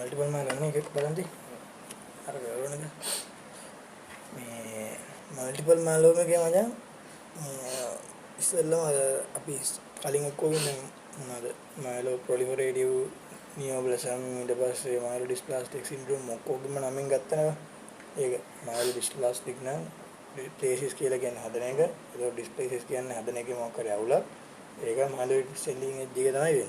Multiple මයිලෝම එකක් බලන්න අර ගවරණද මේ මල්ටිපල් මයිලෝම එකේ මචං ඉස්සෙල්ලම අපි කලින් ඔක්කොම මොනවාද මයිලෝ ප්‍රොලිෆරේටිව් නියෝබ්ලසම් ඊට පස්සේ මයිලෝ ඩිස්ප්ලාස්ටික් සින්ඩ්‍රෝම් ඔක්කොගෙම නමින් ගත්තා ඒක මයිලෝ ඩිස්ප්ලාස්ටික් නම් ඩිස්ප්ලේසිස් කියලා කියන්නේ හදන එක ඒක ඩිස්ප්ලේසිස් කියන්නේ හදන එකේ මොකක් හරි අවුලක් ඒක මයිලෝ සෙල්ලින් එජ් එක තමයි වෙන්නේ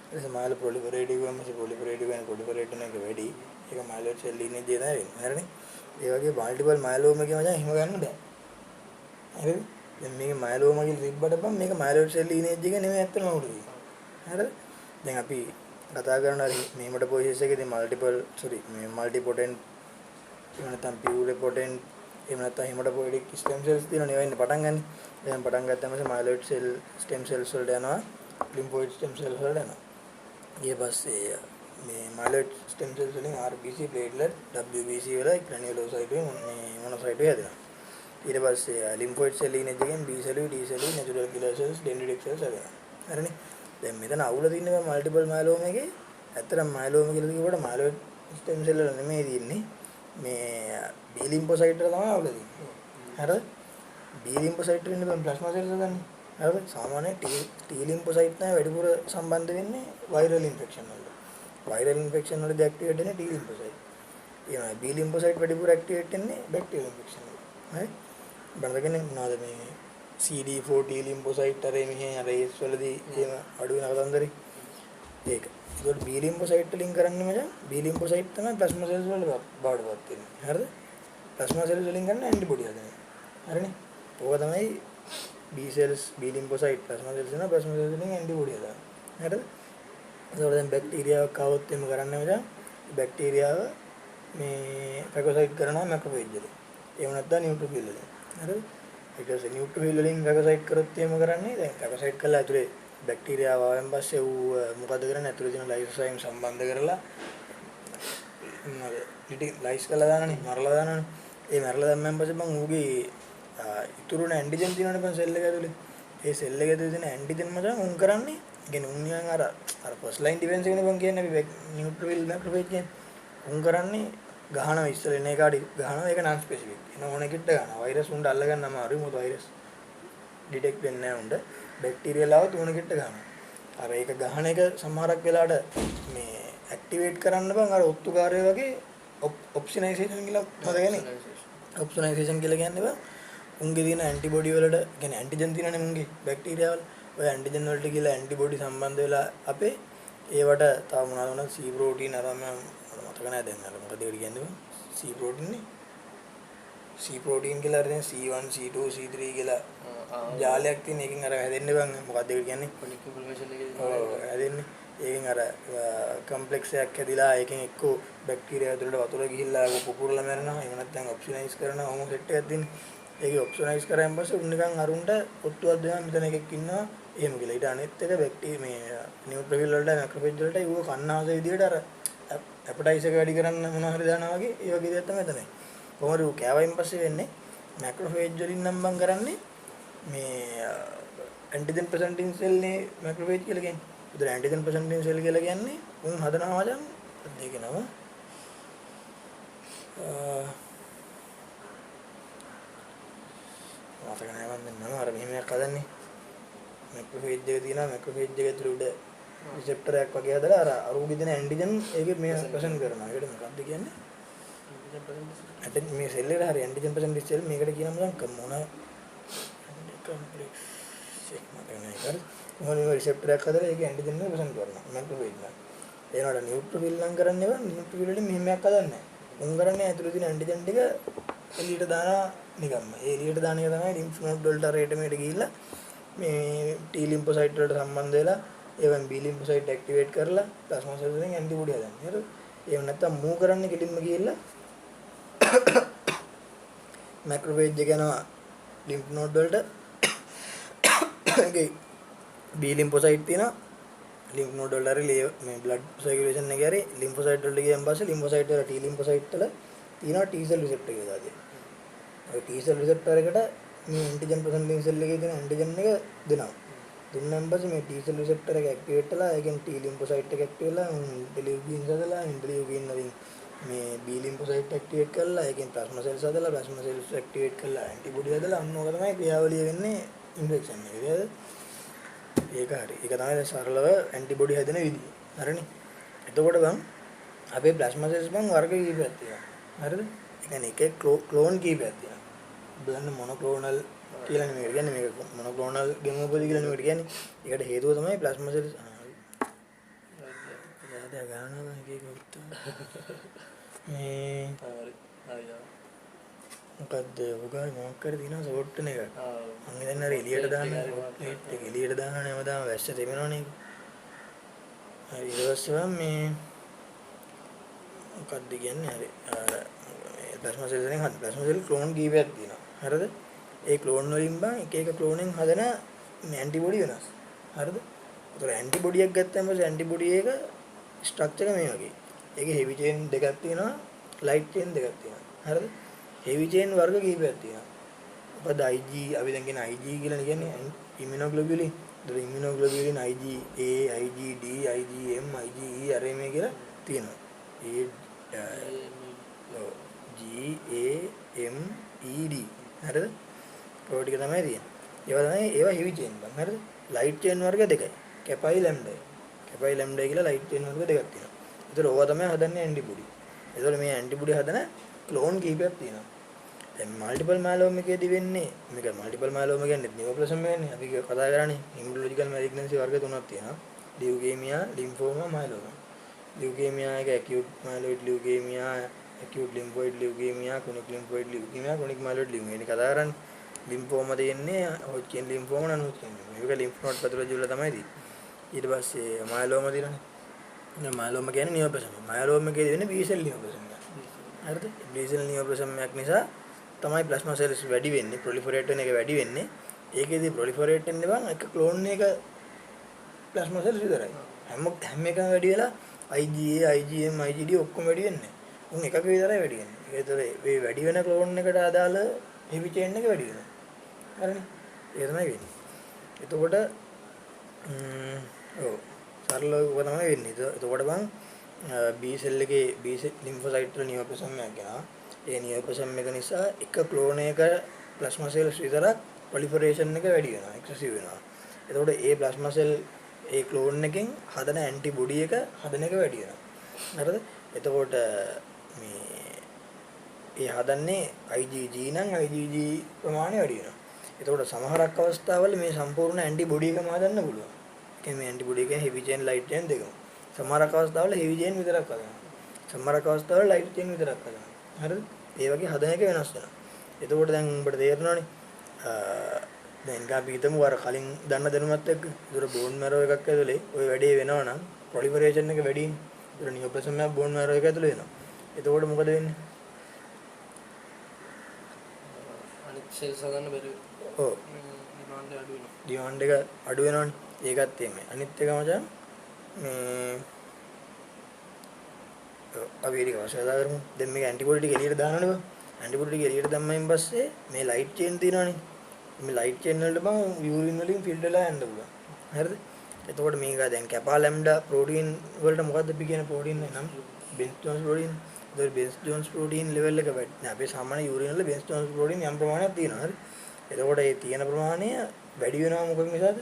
ඊට පස්සේ මයිලෝ ප්‍රොලිෆරේටිව් වමස ප්‍රොලිෆරේටිව් වෙන ප්‍රොලිෆරේට් එක වැඩි ඒක මයිලෝ සෙල්ලින් එජ් එක තමයි වෙන්නේ හරිනේ ඒ වගේ මල්ටිපල් මයිලෝම එකේ මචං එහෙම ගන්න බෑ හරිද දැන් මේක මයිලෝම කියලා තිබ්බට බම් මේක මයිලෝ සෙල්ලින් එජ් එක නෙමෙයි ඇත්තම උඩ තියෙන්නේ හරිද දැන් අපි කතා කරනවා මේ මෙටබොලිස් එකේදී මේ මල්ටිපොටෙන්ට් එහෙම නැත්නම් පියුරිපොටෙන්ට් එහෙම නැත්නම් හෙමටොපොයිඩික් ස්ටෙම් සෙල්ස් තියෙනවනේ ඒවා ඉන්නේ පටන් ගන්න. දැන් පටන් ගත්තාම මයිලොයිඩ් සෙල් ස්ටෙම් සෙල්ස් වලට යනවා ලිම්ෆොයිඩ් ස්ටෙම් සෙල්ස් වලට යනවා. ඊට පස්සේ මේ මයිලොයිඩ් ස්ටෙම් සෙල්ස් වලින් RBC ප්ලේට්ලට් WBC වල ග්‍රැනියුලෝසයිට් මේ මොනොසයිට් හැදෙනවා. ඊට පස්සේ ලිම්ෆොයිඩ් සෙල් ඉන එකෙන් B සෙල් D සෙල් නැචරල් කිලර් සෙල්ස් ඩෙන්ඩ්‍රිටික් සෙල්ස් හැදෙනවා. හරිනේ. දැන් මෙතන අවුල තියෙන්නේ මල්ටිපල් මයිලෝම එකේ ඇත්තටම මයිලෝම කියලා කියනකොට මයිලොයිඩ් ස්ටෙම් සෙල් වල නෙමෙයි තියෙන්නේ මේ B ලිම්ෆොසයිට් වල තමයි අවුල තියෙන්නේ. හරිද? B ලිම්ෆොසයිට් වෙන්නේ බම් ප්ලාස්මා සෙල්ස් ගන්න. හරිද? සාමාන්‍ය T ලිම්ෆොසයිට් තමයි වැඩිපුර සම්බන්ධ වෙන්නේ වෛරල් ඉන්ෆෙක්ෂන් වලට. වෛරල් ඉන්ෆෙක්ෂන් වලදී ඇක්ටිවේට් වෙන්නේ T ලිම්ෆොසයිට්. ඊළඟ B ලිම්ෆොසයිට් වැඩිපුර ඇක්ටිවේට් වෙන්නේ බැක්ටීරියල් ඉන්ෆෙක්ෂන් වල. හරි? බලදගෙන මොනවාද මේ CD4 T ලිම්ෆොසයිට් අර මෙහි අර ඒස් වලදී එහෙම අඩු වෙන කතන්දරේ. ඒක. ඒකට B ලිම්ෆොසයිට් වලින් කරන්නේ මචං B ලිම්ෆොසයිට් තමයි ප්ලාස්මා සෙල්ස් වල බාඩපත් වෙන්නේ. හරිද? ප්ලාස්මා සෙල්ස් වලින් ගන්න ඇන්ටිබොඩි හදන්නේ. හරිනේ? ඕක තමයි B cells B lymphocyte plasma cells වෙන ප්ලාස්මා සෙල්ස් වලින් ඇන්ටිබොඩි හදන්නේ. හරිද? ඒකට දැන් බැක්ටීරියාවක් ආවොත් එimhe කරන්නේ මචං බැක්ටීරියාව මේ ෆැගොසයිට් කරනවා මැක්‍රොෆේජ් වලින්. එහෙම නැත්නම් නියුට්‍රොෆිල් වලින්. හරිද? ඊට පස්සේ නියුට්‍රොෆිල් වලින් ෆැගොසයිට් කරොත් එimhe කරන්නේ දැන් ෆැගොසයිට් කළා ඇතුලේ බැක්ටීරියාව ආවෙන් පස්සේ ඌ මොකද කරන්නේ ඇතුලේ තියෙන ලයිසෝසයිම් සම්බන්ධ කරලා ලයිස් කරලා දානනේ මරලා දානනේ ඒ මරලා දැම්මන් පස්සේ මම ඌගේ ඉතුරුන ඇන්ටිජන් තියෙනවනේ බං සෙල් එක ඇතුලේ ඒ සෙල් එක ඇතුලේ තියෙන ඇන්ටිජන් මචං උන් කරන්නේ කියන්නේ උන් නිකන් අර ෆස්ට් ලයින් ඩිෆෙන්ස් එකනේ බං කියන්නේ අපි නියුට්‍රොෆිල් මැක්‍රොෆේජ් කියන්නේ උන් කරන්නේ ගහනවා ඉස්සෙල් එන එකට ගහනවා ඒක non specific එන ඕන එකට ගන්නවා වෛරස් උන්ට අල්ල ගන්න අමාරුයි මොකද වෛරස් ඩිටෙක්ට් වෙන්නේ නැහැ උන්ට බැක්ටීරියල් ආවොත් ඕන එකට ගන්නවා අර ඒක ගහන එක සමහරක් වෙලාවට මේ ඇක්ටිවේට් කරන්න බං අර ඔත්තුකාරය වගේ ඔප්ෂනයිසේෂන් කියලා හදගන්නේ ඔප්ෂනයිසේෂන් කියලා කියන්නේ බං උන්ගේ තියෙන ඇන්ටිබොඩි වලට කියන්නේ ඇන්ටිජන් තියෙනනේ උන්ගේ බැක්ටීරියා වල ඔය ඇන්ටිජන් වලට කියලා ඇන්ටිබොඩි සම්බන්ධ වෙලා අපේ ඒවට තව මොනවද වුණා C ප්‍රෝටීන් අර මම මතක නැහැ දැන් අර මොකද ඒකට කියන්නේ බං C ප්‍රෝටීන් නේ C ප්‍රෝටීන් කියලා අර C1 C2 C3 කියලා ජාලයක් තියෙන එකකින් අර හැදෙන්නේ බං මොකද ඒකට කියන්නේ කොනික් ඉන්ෆර්මේෂන් එකේ හැදෙන්නේ ඒකෙන් අර කම්ප්ලෙක්ස් එකක් හැදිලා ඒකෙන් එක්ක බැක්ටීරියා ඇතුළට වතුර ගිහිල්ලා ඒක පුපුරලා මැරෙනවා එහෙම නැත්නම් ඔප්ෂනයිස් කරනවා හොම සෙට් එකක් දෙන්නේ ඒක ඔප්ෂනයිස් කරාන් පස්සේ උන් නිකන් අරුන්ට ඔත්තුවක් දෙනවා මෙතන එකෙක් ඉන්නවා එහෙම කියලා ඊට අනෙත් එක බැක්ටීරියා මේ නියුට්‍රොෆිල් වලට මැක්‍රොෆේජ් වලට ඌව කන්නාස විදියට අර ඇපටයිස් එක වැඩි කරන්න මොනවා හරි දානවා වගේ ඒ වගේ දෙයක් තමයි එතන කොහොමද ඌ කෑවයින් පස්සේ වෙන්නේ මැක්‍රොෆේජ් වලින් නම් බං කරන්නේ මේ ඇන්ටිජන් ප්‍රසෙන්ටිං සෙල් නේ මැක්‍රොෆේජ් කියලා කියන්නේ උදේ ඇන්ටිජන් ප්‍රසෙන්ටිං සෙල් කියලා කියන්නේ උන් හදනවා මචං දෙක නම මතක නැහැ මම නම අර මෙහෙම එකක් හදන්නේ මැක්‍රොෆේජ් එක තියෙනවා මැක්‍රොෆේජ් එක ඇතුළේ උඩ රිසෙප්ටර් එකක් වගේ හදලා අර අරුගේ දෙන ඇන්ටිජන් ඒකේ මේ ප්‍රසන්ට් කරනවා ඒකට මොකක්ද කියන්නේ ඇන්ටිජන් මේ සෙල් එකට හරි ඇන්ටිජන් ප්‍රසෙන්ටිං සෙල් මේකට කියනවා මචං මොන කම්ප්ලෙක්ස් එක මතක නැහැ හරි මොනවා රිසෙප්ටර් එකක් හදලා ඒක ඇන්ටිජන් එක ප්‍රසන්ට් කරනවා මැක්‍රොෆේජ් එක ඒනට නියුට්‍රොෆිල් නම් කරන්නේ වා නියුට්‍රොෆිල් වලින් මෙහෙම එකක් හදන්නේ උන් කරන්නේ ඇතුළේ තියෙන ඇන්ටිජන් ටික එළියට දානවා නිකම්ම ඒ එළියට දාන එක තමයි ලිම්ෆ් නෝඩ් වලට රේටමේට ගිහිල්ලා මේ T ලිම්ෆොසයිට් වලට සම්බන්ධ වෙලා ඒවෙන් B ලිම්ෆොසයිට් ඇක්ටිවේට් කරලා ප්ලාස්මා සෙල්ස් වලින් ඇන්ටිබොඩි හදන්නේ හරිද එහෙම නැත්නම් මූව් කරන්නේ කෙලින්ම ගිහිල්ලා මැක්‍රොෆේජ් එක යනවා ලිම්ෆ් නෝඩ් වලට ඒකේ B ලිම්ෆොසයිට් තියෙනවා ලිම්ෆ් නෝඩ් වල හරි මේ බ්ලඩ් සර්කියුලේෂන් එකේ හරි ලිම්ෆොසයිට් වලට ගියන් පස්සේ ලිම්ෆොසයිට් වල T ලිම්ෆොසයිට් වල තියෙනවා T සෙල් රිසෙප්ටර් එක දාදී. ඔය T සෙල් රිසෙප්ටර් එකට මේ ඇන්ටිජන් ප්‍රසෙන්ටිං සෙල් එකේ තියෙන ඇන්ටිජන් එක දෙනවා. දුන්නාන් පස්සේ මේ T cell receptor එක ඇක්ටිවේට් වෙලා ඒකෙන් T lymphocyte එක ඇක්ටිව් වෙලා ඉන්ටර්ලියුකින් හදලා ඉන්ටර්ලියුකින් වලින් මේ B lymphocyte ඇක්ටිවේට් කරලා ඒකෙන් ප්ලාස්මා සෙල්ස් හදලා ප්ලාස්මා සෙල්ස් ඇක්ටිවේට් කරලා ඇන්ටිබොඩි හදලා අන්න ඕක තමයි ක්‍රියාවලිය වෙන්නේ ඉන්ෆෙක්ෂන් එකේ. ඒක හරි. ඒක තමයි සරලව ඇන්ටිබොඩි හැදෙන විදිය. හරිනේ. එතකොට බං අපේ ප්ලාස්මා සෙල්ස් බං වර්ග කීපයක් තියෙනවා. හරිද? ඒ කියන්නේ එකේ ක්ලෝන් කීපයක් තියෙනවා. බලන්න මොනොක්ලෝනල් කියලා නෙමෙයි කියන්නේ මේක මොනොක්ලෝනල් ගෙමෝපති කියලා නෙමෙයි කියන්නේ. ඒකට හේතුව තමයි ප්ලාස්මා සෙල්ස් යාද ගානවා එකක උත්තර. මේ මොකද්ද උගා මොකක් කර දිනා ෂෝට් එක. මම දැන් අර එළියට දාන්න ඒක එළියට දාන්න හැමදාම වැස්ස තෙමෙනවනේ. හරි ඊට පස්සේ මේ මොකක්ද කියන්නේ හරි ප්ලාස්මා සෙල් වලින් හද ප්ලාස්මා සෙල් ක්ලෝන් කීපයක් තියෙනවා. හරිද? ඒ ක්ලෝන් වලින් බං එක එක ක්ලෝනෙන් හදන ඇන්ටිබොඩි වෙනස්. හරිද? ඒතර ඇන්ටිබොඩියක් ගත්තාම පස්සේ ඇන්ටිබොඩි එක ස්ට්‍රක්චර් එක මේ වගේ. ඒකේ හෙවි චේන් දෙකක් තියෙනවා, ලයිට් චේන් දෙකක් තියෙනවා. හරිද? හෙවි චේන් වර්ග කීපයක් තියෙනවා. මොකද IG අපි දැන් කියන IG කියලා කියන්නේ ඉමුනෝග්ලොබියුලින්. ඒතර ඉමුනෝග්ලොබියුලින් IG A, IG D, IG M, IG E අර මේ කියලා තියෙනවා. ඒ G A M E D හරිද? ඔය ටික තමයි තියෙන්නේ. ඒවා තමයි ඒවා හෙවි චේන් බං. හරිද? ලයිට් චේන් වර්ග දෙකයි. කැපයි ලැම්ඩයි. කැපයි ලැම්ඩයි කියලා ලයිට් චේන් වර්ග දෙකක් තියෙනවා. ඒතර ඕවා තමයි හදන්නේ ඇන්ටිබොඩි. ඒතර මේ ඇන්ටිබොඩි හදන ක්ලෝන් කීපයක් තියෙනවා. දැන් මල්ටිපල් මයලෝම එකේදී වෙන්නේ මේක මල්ටිපල් මයලෝම කියන්නේ නියෝප්ලාස්ම වෙන්නේ. අපි කතා කරන්නේ හිමොලොජිකල් මැලිග්නන්සි වර්ග තුනක් තියෙනවා. ලියුකේමියා, ලිම්ෆෝමා, මයලෝමා. ලියුකේමියා එක ඇකියුට් මයලොයිඩ් ලියුකේමියා, ඇකියුට් ලිම්ෆොයිඩ් ලියුකේමියා, ක්‍රොනික් ලිම්ෆොයිඩ් ලියුකේමියා, ක්‍රොනික් මයලොයිඩ් ලියුකේමියා. මේ කතා කරන්නේ ලිම්ෆෝමා තියෙන්නේ හොජ්කින් ලිම්ෆෝමා නන් හොජ්කින්. මේක ලිම්ෆ් නෝඩ් පැතොලොජි වල තමයි තියෙන්නේ. ඊට පස්සේ මයලෝමා තියෙනනේ. දැන් මයලෝමා කියන්නේ නියෝප්ලාස්ම. මයලෝමා එකේදී වෙන්නේ B සෙල් නියෝප්ලාස්ම. හරිද? B සෙල් නියෝප්ලාස්ම එකක් නිසා තමයි ප්ලාස්මා සෙල්ස් වැඩි වෙන්නේ, ප්‍රොලිෆරේට් වෙන එක වැඩි වෙන්නේ. ඒකේදී ප්‍රොලිෆරේට් වෙන්නේ බං එක ක්ලෝන් එක ප්ලාස්මා සෙල්ස් විතරයි. හැම එකම වැඩි වෙලා IgA, IgM, IgD ඔක්කොම වැඩි වෙන්නේ. උන් එකක විතරයි වැඩි වෙන්නේ. ඒතර මේ වැඩි වෙන ක්ලෝන් එකට අදාළ හෙවි චේන් එක වැඩි වෙනවා. හරිනේ? ඒක තමයි වෙන්නේ. එතකොට ඔව් සරලව තමයි වෙන්නේ. එතකොට බං B සෙල් එකේ B ලිම්ෆොසයිට් වල නියෝප්ලාස්ම එකක් ගන්නවා. ඒ නියෝප්ලාස්ම එක නිසා එක ක්ලෝන් එක ප්ලාස්මා සෙල්ස් විතරක් ප්‍රොලිෆරේෂන් එක වැඩි වෙනවා, එක්සසිව් වෙනවා. එතකොට ඒ ප්ලාස්මා සෙල් ඒ ක්ලෝන් එකෙන් හදන ඇන්ටිබොඩි එක හදන එක වැඩි වෙනවා. හරිද? එතකොට මේ ඒ හදන්නේ IgG නම් IgG ප්‍රමාණය වැඩි වෙනවා. එතකොට සමහරක් අවස්ථාවල මේ සම්පූර්ණ ඇන්ටිබොඩි එකම හදන්න පුළුවන්. ඒ කියන්නේ ඇන්ටිබොඩි එක හෙවි චේන් ලයිට් චේන් දෙකම. සමහරක් අවස්ථාවල හෙවි චේන් විතරක් හදනවා. සමහරක් අවස්ථාවල ලයිට් චේන් විතරක් හදනවා. හරිද? ඒ වගේ හදන එක වෙනස් වෙනවා. එතකොට දැන් උඹට තේරෙනවනේ දැන් අපි හිතමු අර කලින් දන්න දැනුමත් එක්ක ඒතර බෝන් මැරෝ එකක් ඇතුලේ ওই වැඩේ වෙනවා නම් ප්‍රොලිෆරේෂන් එක වැඩිනේ. ඒතර නියෝප්ලාස්ම එක බෝන් මැරෝ එක ඇතුලේ වෙනවා. එතකොට මොකද වෙන්නේ? අනිත් සෙල්ස් හදන්න බැරි ඔව් ඩිමාන්ඩ් එක අඩු වෙනවා. ඩිමාන්ඩ් එක අඩු වෙනවනේ. ඒකත් එමේ. අනිත් එක මචං මේ අපි ඒක වශයෙන් කරමු. දැන් මේක ඇන්ටිබොඩි ටික එළියට දානවනේ බං. ඇන්ටිබොඩි ටික එළියට දැම්මයින් පස්සේ මේ ලයිට් චේන් තියෙනවනේ. මේ ලයිට් චේන් වලට බං යූරින් වලින් ෆිල්ටර් වෙලා යන්න පුළුවන්. හරිද? එතකොට මේක දැන් කැපා ලැම්ඩා ප්‍රෝටීන් වලට මොකද්ද අපි කියන ප්‍රෝටීන් නම් බෙන්ස් ජෝන්ස් ප්‍රෝටීන්. ඒතකොට බෙන්ස් ජෝන්ස් ප්‍රෝටීන් ලෙවල් එක වැඩි. නෑ අපේ සාමාන්‍ය යූරින් වල බෙන්ස් ජෝන්ස් ප්‍රෝටීන් යම් ප්‍රමාණයක් තියෙනවා. හරි. එතකොට ඒ තියෙන ප්‍රමාණය වැඩි වෙනවා මොකක් නිසාද?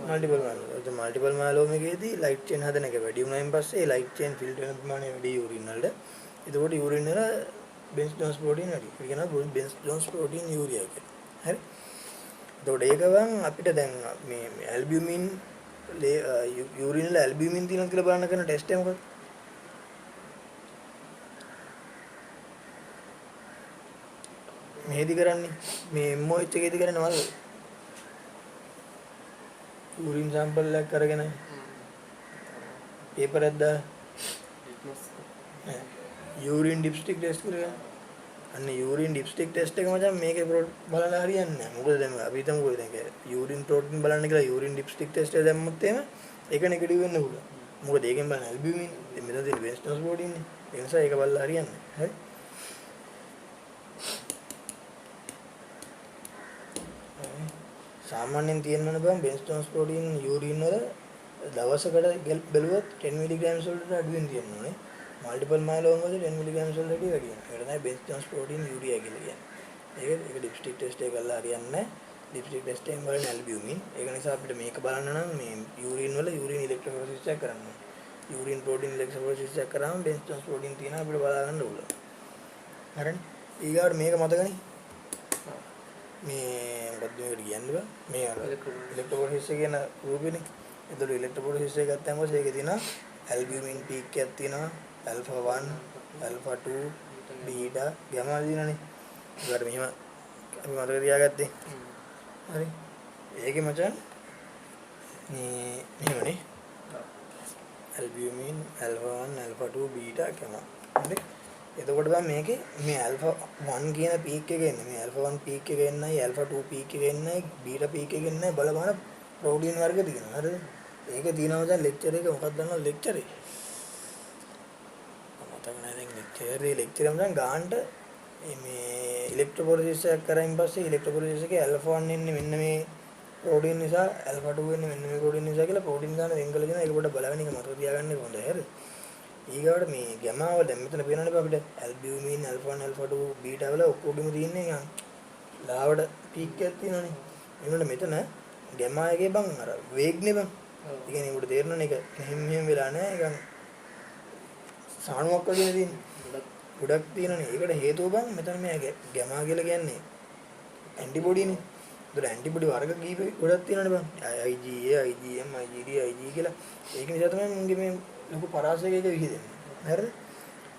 මල්ටිපල් මයලෝම. ඒ මල්ටිපල් මයලෝම එකේදී ලයිට් චේන් හදන එක වැඩි වුණායින් පස්සේ ඒ ලයිට් චේන් ෆිල්ටර් වෙන ප්‍රමාණය වැඩි යූරින් වලට. එතකොට යූරින් වල බෙන්ස් ජෝන්ස් ප්‍රෝටීන් වැඩි. ඒ කියනවා බෙන්ස් ජෝන්ස් ප්‍රෝටීන් යූරියා කියලා. හරි. එතකොට ඒක වන් අපිට දැන් මේ ඇල්බියුමින් යූරින් වල ඇල්බියුමින් තියෙනවා කියලා බලන්න කරන ටෙස්ට් එක මොකක්ද? මේදි කරන්නේ මේ MOH එකේදී කරන්නේ මොකද? යූරින් සැම්පල් එකක් අරගෙන පේපර් එකක් දාලා යූරින් ඩිප්ස්ටික් ටෙස්ට් කරලා අන්න යූරින් ඩිප්ස්ටික් ටෙස්ට් එක මචං මේකේ බලලා හරියන්නේ නැහැ. මොකද දැන් අපි හිතමුකෝ දැන් යූරින් ප්‍රෝටීන් බලන්න කියලා යූරින් ඩිප්ස්ටික් ටෙස්ට් එක දැම්මොත් එහෙම ඒක නෙගටිව් වෙන්න පුළුවන්. මොකද ඒකෙන් බලන ඇල්බියුමින් මෙතන තියෙන බෙන්ස් ජෝන්ස් ප්‍රෝටීන් නේ. ඒ නිසා ඒක බලලා හරියන්නේ නැහැ. හරි. සාමාන්‍යයෙන් තියෙනවනේ බං බෙන්ස්ටෝන්ස් ප්‍රෝටීන් යූරින් වල දවසකට බැලුවොත් 10 මිලිග්‍රෑම්ස් වලට අඩුවෙන් තියෙනවානේ. මල්ටිපල් මයලෝම වල 10 මිලිග්‍රෑම්ස් වලට වැඩි වැඩි වෙනවා. ඒක තමයි බෙන්ස්ටෝන්ස් ප්‍රෝටීන් යූරියා කියලා කියන්නේ. ඒක ඩිප්ස්ටික් ටෙස්ට් එක කරලා හරියන්නේ නැහැ. ඩිප්ස්ටික් ටෙස්ට් එකෙන් බලන්නේ ඇල්බියුමින්. ඒක නිසා අපිට මේක බලන්න නම් මේ යූරින් වල යූරින් ඉලෙක්ට්‍රොෆොරෙසිස් එක කරන්න ඕනේ. යූරින් ප්‍රෝටීන් ඉලෙක්ට්‍රොෆොරෙසිස් එක කරාම බෙන්ස්ටෝන්ස් ප්‍රෝටීන් තියෙනවා අපිට බලා ගන්න ඕන. හරිනේ. ඊගාට මේක මතකනේ. මේ මොකක්ද මේකට කියන්නේ බං? මේ ඉලෙක්ට්‍රොෆොරෙසිස් එක කියන රූපෙනේ. එතකොට ඉලෙක්ට්‍රොෆොරෙසිස් එක ගත්තාම පස්සේ ඒකේ තියෙනවා ඇල්බියුමින් පීක් එකක් තියෙනවා. ඇල්ෆා 1, ඇල්ෆා 2, බීටා, ගාමා දිනනේ. ඒකට මෙහෙම අපි මතක තියාගත්තේ. හරි. ඒකේ මචං මේ මෙහෙමනේ. Albumin, alpha 1, alpha 2, beta, gamma. හරි. එතකොට බං මේකේ මේ ඇල්ෆා 1 කියන පීක් එක එන්නේ. මේ ඇල්ෆා 1 පීක් එක එන්නයි, ඇල්ෆා 2 පීක් එක එන්නයි, බීටා පීක් එක එන්නයි බලපාන ප්‍රෝටීන් වර්ග තියෙනවා. හරිද? ඒක තියෙනවා දැන් ලෙක්චර් එක මොකක්ද දන්නවද ලෙක්චර් එක? මතක නැහැ දැන් ලෙක්චර් එක නම් ගානට මේ ඉලෙක්ට්‍රොෆොරෙසිස් එක කරයින් පස්සේ ඉලෙක්ට්‍රොෆොරෙසිස් එකේ ඇල්ෆා 1 එන්නේ මෙන්න මේ ප්‍රෝටීන් නිසා, ඇල්ෆා 2 එන්නේ මෙන්න මේ ප්‍රෝටීන් නිසා කියලා ප්‍රෝටීන් ගන්න වෙන් කරලා දෙනවා. ඒක පොඩ්ඩක් බලවෙන එක මතක තියාගන්න ඕනේ. හරිද? ඊගාවට මේ ගැමා වල දැන් මෙතන පේනවනේ අපිට ඇල්බියුමින්, ඇල්ෆා 1, ඇල්ෆා 2, බීටා වල ඔක්කොගෙම තියෙන්නේ නිකන් ලාවට පීක් එකක් තියෙනවනේ. ඒනොට මෙතන ගැමා එකේ බං අර වේග්නේ බං. ඒ කියන්නේ උඩ තේරෙනවනේ ඒක මෙහෙම වෙලා නැහැ. ඒකන් සාණුවක් වගේ තියෙන්නේ. ගොඩක් තියෙනනේ. ඒකට හේතුව බං මෙතන මේ ගැමා කියලා කියන්නේ ඇන්ටිබොඩිනේ. ඒතර ඇන්ටිබොඩි වර්ග කීප ගොඩක් තියෙනනේ බං. IgA, IgM, IgD, Ig කියලා. ඒක නිසා තමයි මුන්ගේ මේ ලොකු පරාසයක එක විහිදෙන්නේ. හරිද?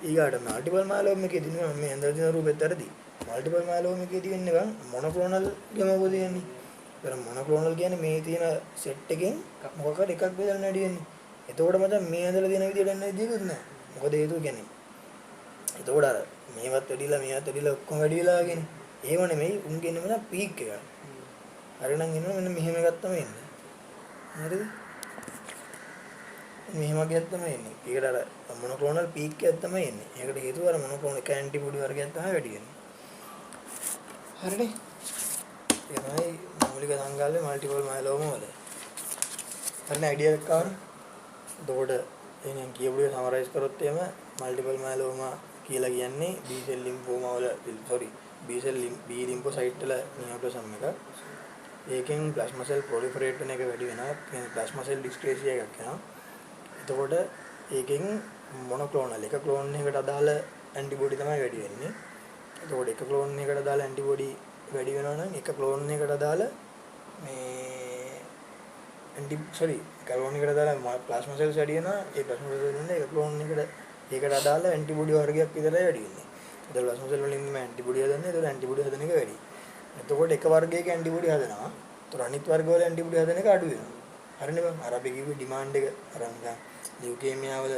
ඊගාට මල්ටිපල් මයලෝම එකේ දිනන මේ ඇඳලා තියෙන රූපෙත් ඇරදී. මල්ටිපල් මයලෝම එකේ තියෙන්නේ බං මොනොක්ලෝනල් ගැමා තියෙන්නේ. ඒතර මොනොක්ලෝනල් කියන්නේ මේ තියෙන සෙට් එකෙන් මොකක් හරි එකක් බෙදලා නැඩි වෙන්නේ. එතකොට මචං මේ ඇඳලා තියෙන විදියට එන්න විදියකුත් නැහැ. මොකද හේතුව කියන්නේ. එතකොට අර මේවත් වැඩිලා ඔක්කොම වැඩි වෙලා කියන්නේ. ඒව නෙමෙයි උන්ගේ නෙමෙයි පීක් එක. හරිනම් එනවා මෙන්න මෙහෙම එකක් තමයි එන්නේ. හරිද? මෙහෙම ගියත් තමයි එන්නේ. ඒකට අර මොනොක්ලෝනල් පීක් එකක් තමයි එන්නේ. ඒකට හේතුව අර මොනොක්ලෝනල් එක ඇන්ටිබොඩි වර්ගයක් තමයි වැඩි වෙන්නේ. හරිනේ? ඒ තමයි මූලික සංකල්පය මල්ටිපල් මයලෝම වල. හරිනේ අයිඩියා එකක් ආවනේ. එතකොට එහෙනම් කියපු දේ සමරයිස් කරොත් එහෙම මල්ටිපල් මයලෝම කියලා කියන්නේ B cell lymphoma වල B cell B lymphocyte වල නියෝප්ලාස්ම් එක. ඒකෙන් ප්ලාස්මා සෙල් ප්‍රොලිෆරේට් වෙන එක වැඩි වෙනවා. කියන්නේ ප්ලාස්මා සෙල් ඩිස්ක්‍රේසියා එකක් වෙනවා. එතකොට ඒකෙන් මොනොක්ලෝනල් එක ක්ලෝන් එකකට අදාළ ඇන්ටිබොඩි තමයි වැඩි වෙන්නේ. එතකොට එක ක්ලෝන් එකකට අදාළ ඇන්ටිබොඩි වැඩි වෙනවා නම් එක ක්ලෝන් එකකට අදාළ මේ ක්ලෝන් එකකට අදාළ ප්ලාස්මා සෙල්ස් වැඩි වෙනවා. ඒ ප්ලාස්මා සෙල් වලින් එක ක්ලෝන් එකකට අදාළ ඇන්ටිබොඩි වර්ගයක් විතරයි වැඩි වෙන්නේ. එතකොට ප්ලාස්මා සෙල් වලින් මේ ඇන්ටිබොඩි හදන්නේ. එතකොට ඇන්ටිබොඩි හදන එක වැඩි. එතකොට එක වර්ගයක ඇන්ටිබොඩි හදනවා. එතකොට අනිත් වර්ග වල ඇන්ටිබොඩි හදන එක අඩු වෙනවා. හරිනේ බං. අර අපි කිව්වේ ඩිමාන්ඩ් එක අර නිකන් ලියුකේමියා වල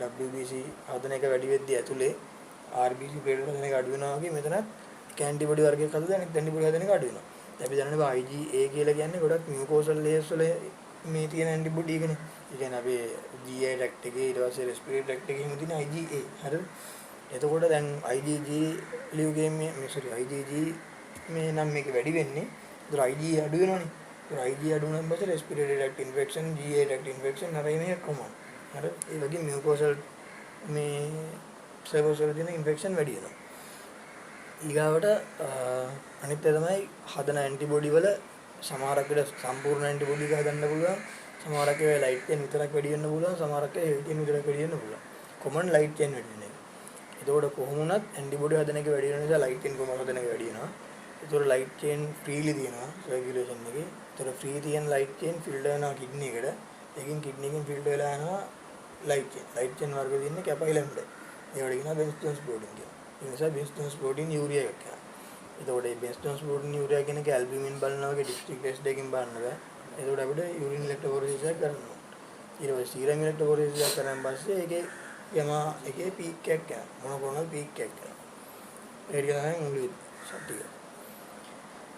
WBC හදන එක වැඩි වෙද්දී ඇතුලේ RBC ප්ලේට් හදන එක අඩු වෙනවා වගේ මෙතනත් ඇන්ටිබොඩි වර්ගයක් හදලා අනිත් ඇන්ටිබොඩි හදන එක අඩු වෙනවා. අපි දන්නනේ IgA කියලා කියන්නේ ගොඩක් මියුකෝසල් ලේයර්ස් වල මේ තියෙන ඇන්ටිබොඩි එකනේ. ඒ කියන්නේ අපි GI ට්‍රැක්ට් එකේ ඊට පස්සේ රෙස්පිරේටරි ට්‍රැක්ට් එකේ තියෙන IgA. හරිද? එතකොට දැන් IgG ලියුකේමියා IgG මේ නම් මේක වැඩි වෙන්නේ. ඒතර IgA අඩු වෙනවනේ. ඒතර IgA අඩු වුණාන් පස්සේ respiratory tract infection, GI tract infection අර මේ කොමන්. හරි? ඒ වගේ මියුකෝසල් මේ සර්වර්ස් වල තියෙන ඉන්ෆෙක්ෂන් වැඩි වෙනවා. ඊගාවට අනිත් එක තමයි හදන ඇන්ටිබොඩි වල සමහරක් විට සම්පූර්ණ ඇන්ටිබොඩි එක හදන්න පුළුවන්. සමහරක් ඒවා ලයිට් චේන් විතරක් වැඩි වෙන්න පුළුවන්. සමහරක් ඒවා හෙවි චේන් විතරක් වැඩි වෙන්න පුළුවන්. කොමන් ලයිට් චේන් වැඩි වෙන එක. එතකොට කොහොම වුණත් ඇන්ටිබොඩි හදන එක වැඩි වෙන නිසා ලයිට් චේන් කොමන් හදන එක වැඩි වෙනවා. ඒතකොට ලයිට් චේන් ෆ්‍රීලි තියෙනවා සර්කියුලේෂන් එකේ. ඒතකොට ෆ්‍රී තියෙන ලයිට් චේන් ෆිල්ටර් වෙනවා කිඩ්නි එකට. ඒකෙන් කිඩ්නි එකෙන් ෆිල්ටර් වෙලා යනවා ලයිට් චේන්. ලයිට් චේන් වර්ග තියෙන්නේ කැපයිලම්ඩ්. ඒවට කියනවා බෙන්ස්ටෝන්ස් ප්‍රෝටීන් කියලා. ඒ නිසා බෙන්ස්ටෝන්ස් ප්‍රෝටීන් යූරියා එකක් කියනවා. එතකොට මේ බෙන්ස්ටෝන්ස් ප්‍රෝටීන් යූරියා කියන එක ඇල්බියුමින් බලනවා වගේ ඩිස්ට්‍රික්ට් ටෙස්ට් එකකින් බලන්න බෑ. එතකොට අපිට යූරින් ඉලෙක්ට්‍රොෆොරෙසිස් එක කරනවා. ඊට පස්සේ සීරම් ඉලෙක්ට්‍රොෆොරෙසිස් එක කරන් පස්සේ ඒකේ යමා එකේ පීක් එකක් යනවා. මොනොක්ලෝනල් පීක් එකක් යනවා. ඒක තමයි මුලින් සත්‍යය.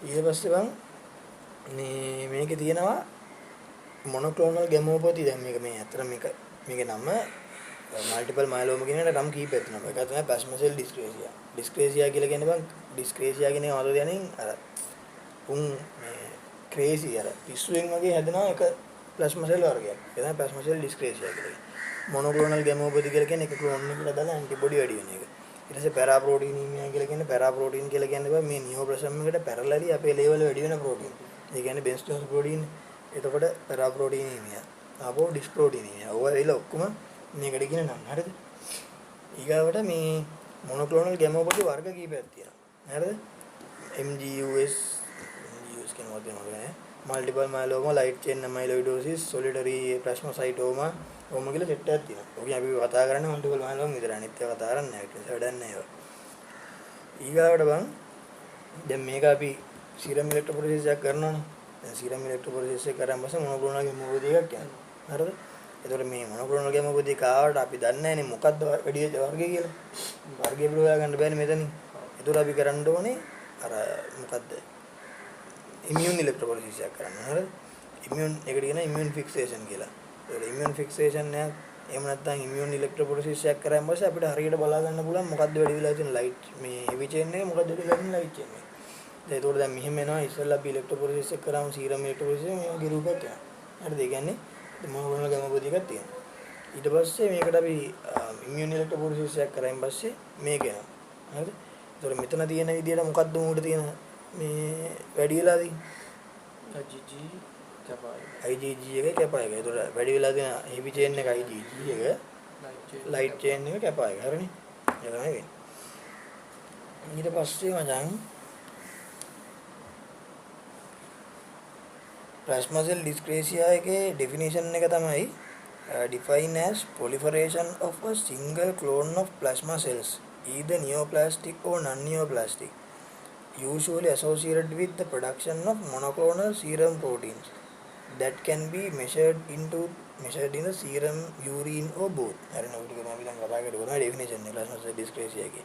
ඊට පස්සේ බං මේකේ තියෙනවා මොනොක්ලෝනල් ගැමෝපති. දැන් මේක මේ අතර මේකේ නම මල්ටිපල් මයලෝම කියන එකට නම් කීපයක් තියෙනවා. ඒක තමයි ප්ලාස්මා සෙල් ඩිස්ක්‍රේසියා. ඩිස්ක්‍රේසියා කියලා කියන්නේ බං ඩිස්ක්‍රේසියා කියන එක මොකද කියන්නේ අර මේ ක්‍රේසි අර පිස්සුවෙන් වගේ හැදෙනවා එක ප්ලාස්මා සෙල් වර්ගයක්. ඒ තමයි ප්ලාස්මා සෙල් ඩිස්ක්‍රේසියා කියලා කියන්නේ. මොනොක්ලෝනල් ගැමෝපති කියලා කියන්නේ එක ක්ලෝන් එකකට දාලා ඇන්ටිබොඩි වැඩි වෙන එක. ඊට පස්සේ පැරාප්‍රෝටීනීමියා කියලා කියන්නේ පැරාප්‍රෝටීන් කියලා කියන්නේ මේ නියෝප්ලාස්ම් එකට පැරලලි අපේ ලෙවල් වැඩි වෙන ප්‍රෝටීන්. ඒ කියන්නේ බෙන්ස්ටෝස් ප්‍රෝටීන්. එතකොට පැරාප්‍රෝටීනීමියා. ආපෝ ඩිස්ප්‍රෝටීනීමියා. ඔය ඇවිල්ලා ඔක්කොම මේකට කියන නම්. හරිද? ඊගාවට මේ මොනොක්ලෝනල් ගැමෝපති වර්ග කීපයක් තියෙනවා. හරිද? MGUS කියන වචනේ මොකද? මල්ටිපල් මයලෝමා, ලයිට් චේන් ඇමයිලොයිඩෝසිස්, සොලිඩරි ප්ලාස්මොසයිටෝමා ඔහොම කියලා සෙට් එකක් තියෙනවා. ඔකේ අපි කතා කරන්නේ මල්ටිපල් මයලෝමා විතරයි. අනිත් ඒවා කතා කරන්නේ නැහැ. ඒක වැඩක් නැහැ ඒවා. ඊගාවට බං දැන් මේක අපි සීරම් ඉලෙක්ට්‍රොෆොරේසිස් එකක් කරනවානේ. දැන් සීරම් ඉලෙක්ට්‍රොෆොරේසිස් එක කරාන් පස්සේ මොනොක්ලෝනල් ගැමෝපති එකක් යනවා. හරිද? එතකොට මේ මොනොක්ලෝනල් ගැමෝපති කාවට අපි දන්නේ නැහැනේ මොකද්ද වැඩි වර්ගය කියලා. වර්ගය පිළ හොයා ගන්න බෑනේ මෙතනින්. එතකොට අපි කරන්න ඕනේ අර මොකද්ද? ඉමියුන් ඉලෙක්ට්‍රොෆොරේසිස් එකක් කරන්න. හරිද? ඉමියුන් එකට කියන ඉමියුන් ෆික්සේෂන් කියලා. ඒක ඉමියුන් ෆික්සේෂන් එකක් එහෙම නැත්නම් ඉමියුන් ඉලෙක්ට්‍රොෆොරේසිස් එකක් කරාන් පස්සේ අපිට හරියට බලා ගන්න පුළුවන් මොකද්ද වැඩි වෙලා තියෙන ලයිට් මේ හෙවි චේන් එක මොකද්ද වැඩි වෙලා තියෙන ලයිට් චේන් එක. ඒතකොට දැන් මෙහෙම එනවා ඉස්සෙල්ලා අපි ඉලෙක්ට්‍රොෆොරේසිස් එක කරාම සීරම් ඉලෙක්ට්‍රොෆොරේසිස් මේ වගේ රූපයක් යනවා. හරිද? ඒ කියන්නේ මොනෝක්ලෝනල් ගැමෝපති එකක් තියෙනවා. ඊට පස්සේ මේකට අපි ඉමියුන් ඉලෙක්ට්‍රොෆොරේසිස් එකක් කරාන් පස්සේ මේක එනවා. හරිද? ඒතකොට මෙතන තියෙන විදියට මොකද්ද මූට තියෙන මේ වැඩි වෙලා තියෙන්නේ IgG එක කැපා එක. ඒතකොට වැඩි වෙලා තියෙන හෙවි චේන් එක IgG එක ලයිට් චේන් එක කැපා එක. හරිනේ? ඒක තමයි වෙන්නේ. ඊට පස්සේ මචං plasma cell dyscrasia එකේ definition එක තමයි define as proliferation of a single clone of plasma cells either neoplastic or non-neoplastic usually associated with the production of monoclonal serum proteins that can be measured in the serum, urine or both. හරි නෝටි කරනවා අපි දැන් කතා කරේ definition එක plasma cell dyscrasia එකේ.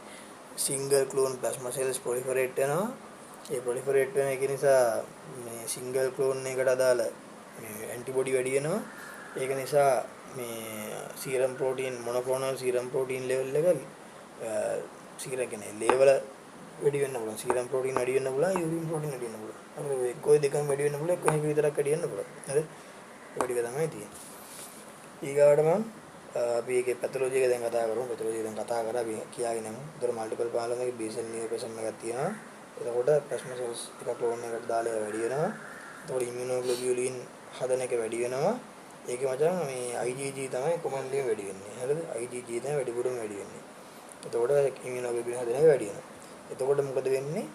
single clone plasma cells proliferate වෙනවා. ඒ proliferate වෙන එක නිසා මේ single clone එකට අදාළ මේ antibody වැඩි වෙනවා. ඒක නිසා මේ serum protein monoclonal serum protein level එක serum කියන්නේ level වැඩි වෙන්න පුළුවන්. serum protein වැඩි වෙන්න පුළුවන්, urine protein වැඩි වෙන්න පුළුවන්. අර කොයි දෙකම වැඩි වෙන්න පුළුවන්, කොහේක විතරක් වැඩි වෙන්න පුළුවන්. හරිද? වැඩි එක තමයි තියෙන්නේ. ඊගාවට මම අපි ඒකේ පැතොලොජි එක දැන් කතා කරමු. පැතොලොජි දැන් කතා කරා අපි කියාගෙන යමු. ඒතර මල්ටිපල් පාලම එකේ බේසල් නියෝප්ලාස්ම් එකක් තියෙනවා. එතකොට ප්ලාස්මා සෙල්ස් එක ක්ලෝන් එකකට දාලා වැඩි වෙනවා. එතකොට ඉමුනෝග්ලොබියුලින් හදන එක වැඩි වෙනවා. ඒකේ මචං මේ IgG තමයි කොමන්ලි වැඩි වෙන්නේ. හරිද? IgG තමයි වැඩිපුරම වැඩි වෙන්නේ. එතකොට ඉමුනෝග්ලොබියුලින් හදන එක වැඩි වෙනවා. එතකොට මොකද වෙන්නේ?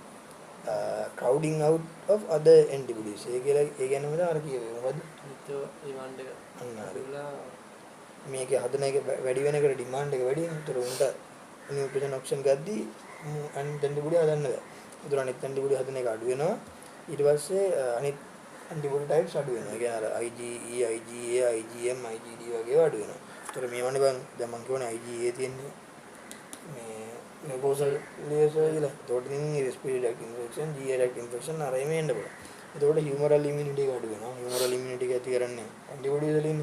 crowding out of other antibodies. ඒ කියන්නේ මොකද අර කියවේ මොකද? ඩිමාන්ඩ් එක අන්නලා මේකේ හදන එක වැඩි වෙන එකට ඩිමාන්ඩ් එක වැඩි වෙනවා. ඒතර උන්ට නියුට්‍රිෂන් ඔප්ෂන් ගද්දී අනිත් ඇන්ටිබොඩි හදන්න බෑ. ඒතර අනිත් ඇන්ටිබොඩි හදන එක අඩු වෙනවා. ඊට පස්සේ අනිත් ඇන්ටිබොඩි ටයිප්ස් අඩු වෙනවා. ඒ කියන්නේ අර IgE, IgA, IgM, IgD වගේ අඩු වෙනවා. ඒතර මේවනේ බං දැන් මම කියවනේ IgA තියෙන්නේ මේ mucosal layer කියලා. ඒතකොට ඉතින් respiratory tract infection, GI tract infection අරයි මේ එන්න පුළුවන්. ඒතකොට humoral immunity එක අඩු වෙනවා. humoral immunity එක ඇති කරන්නේ ඇන්ටිබොඩි වලින්.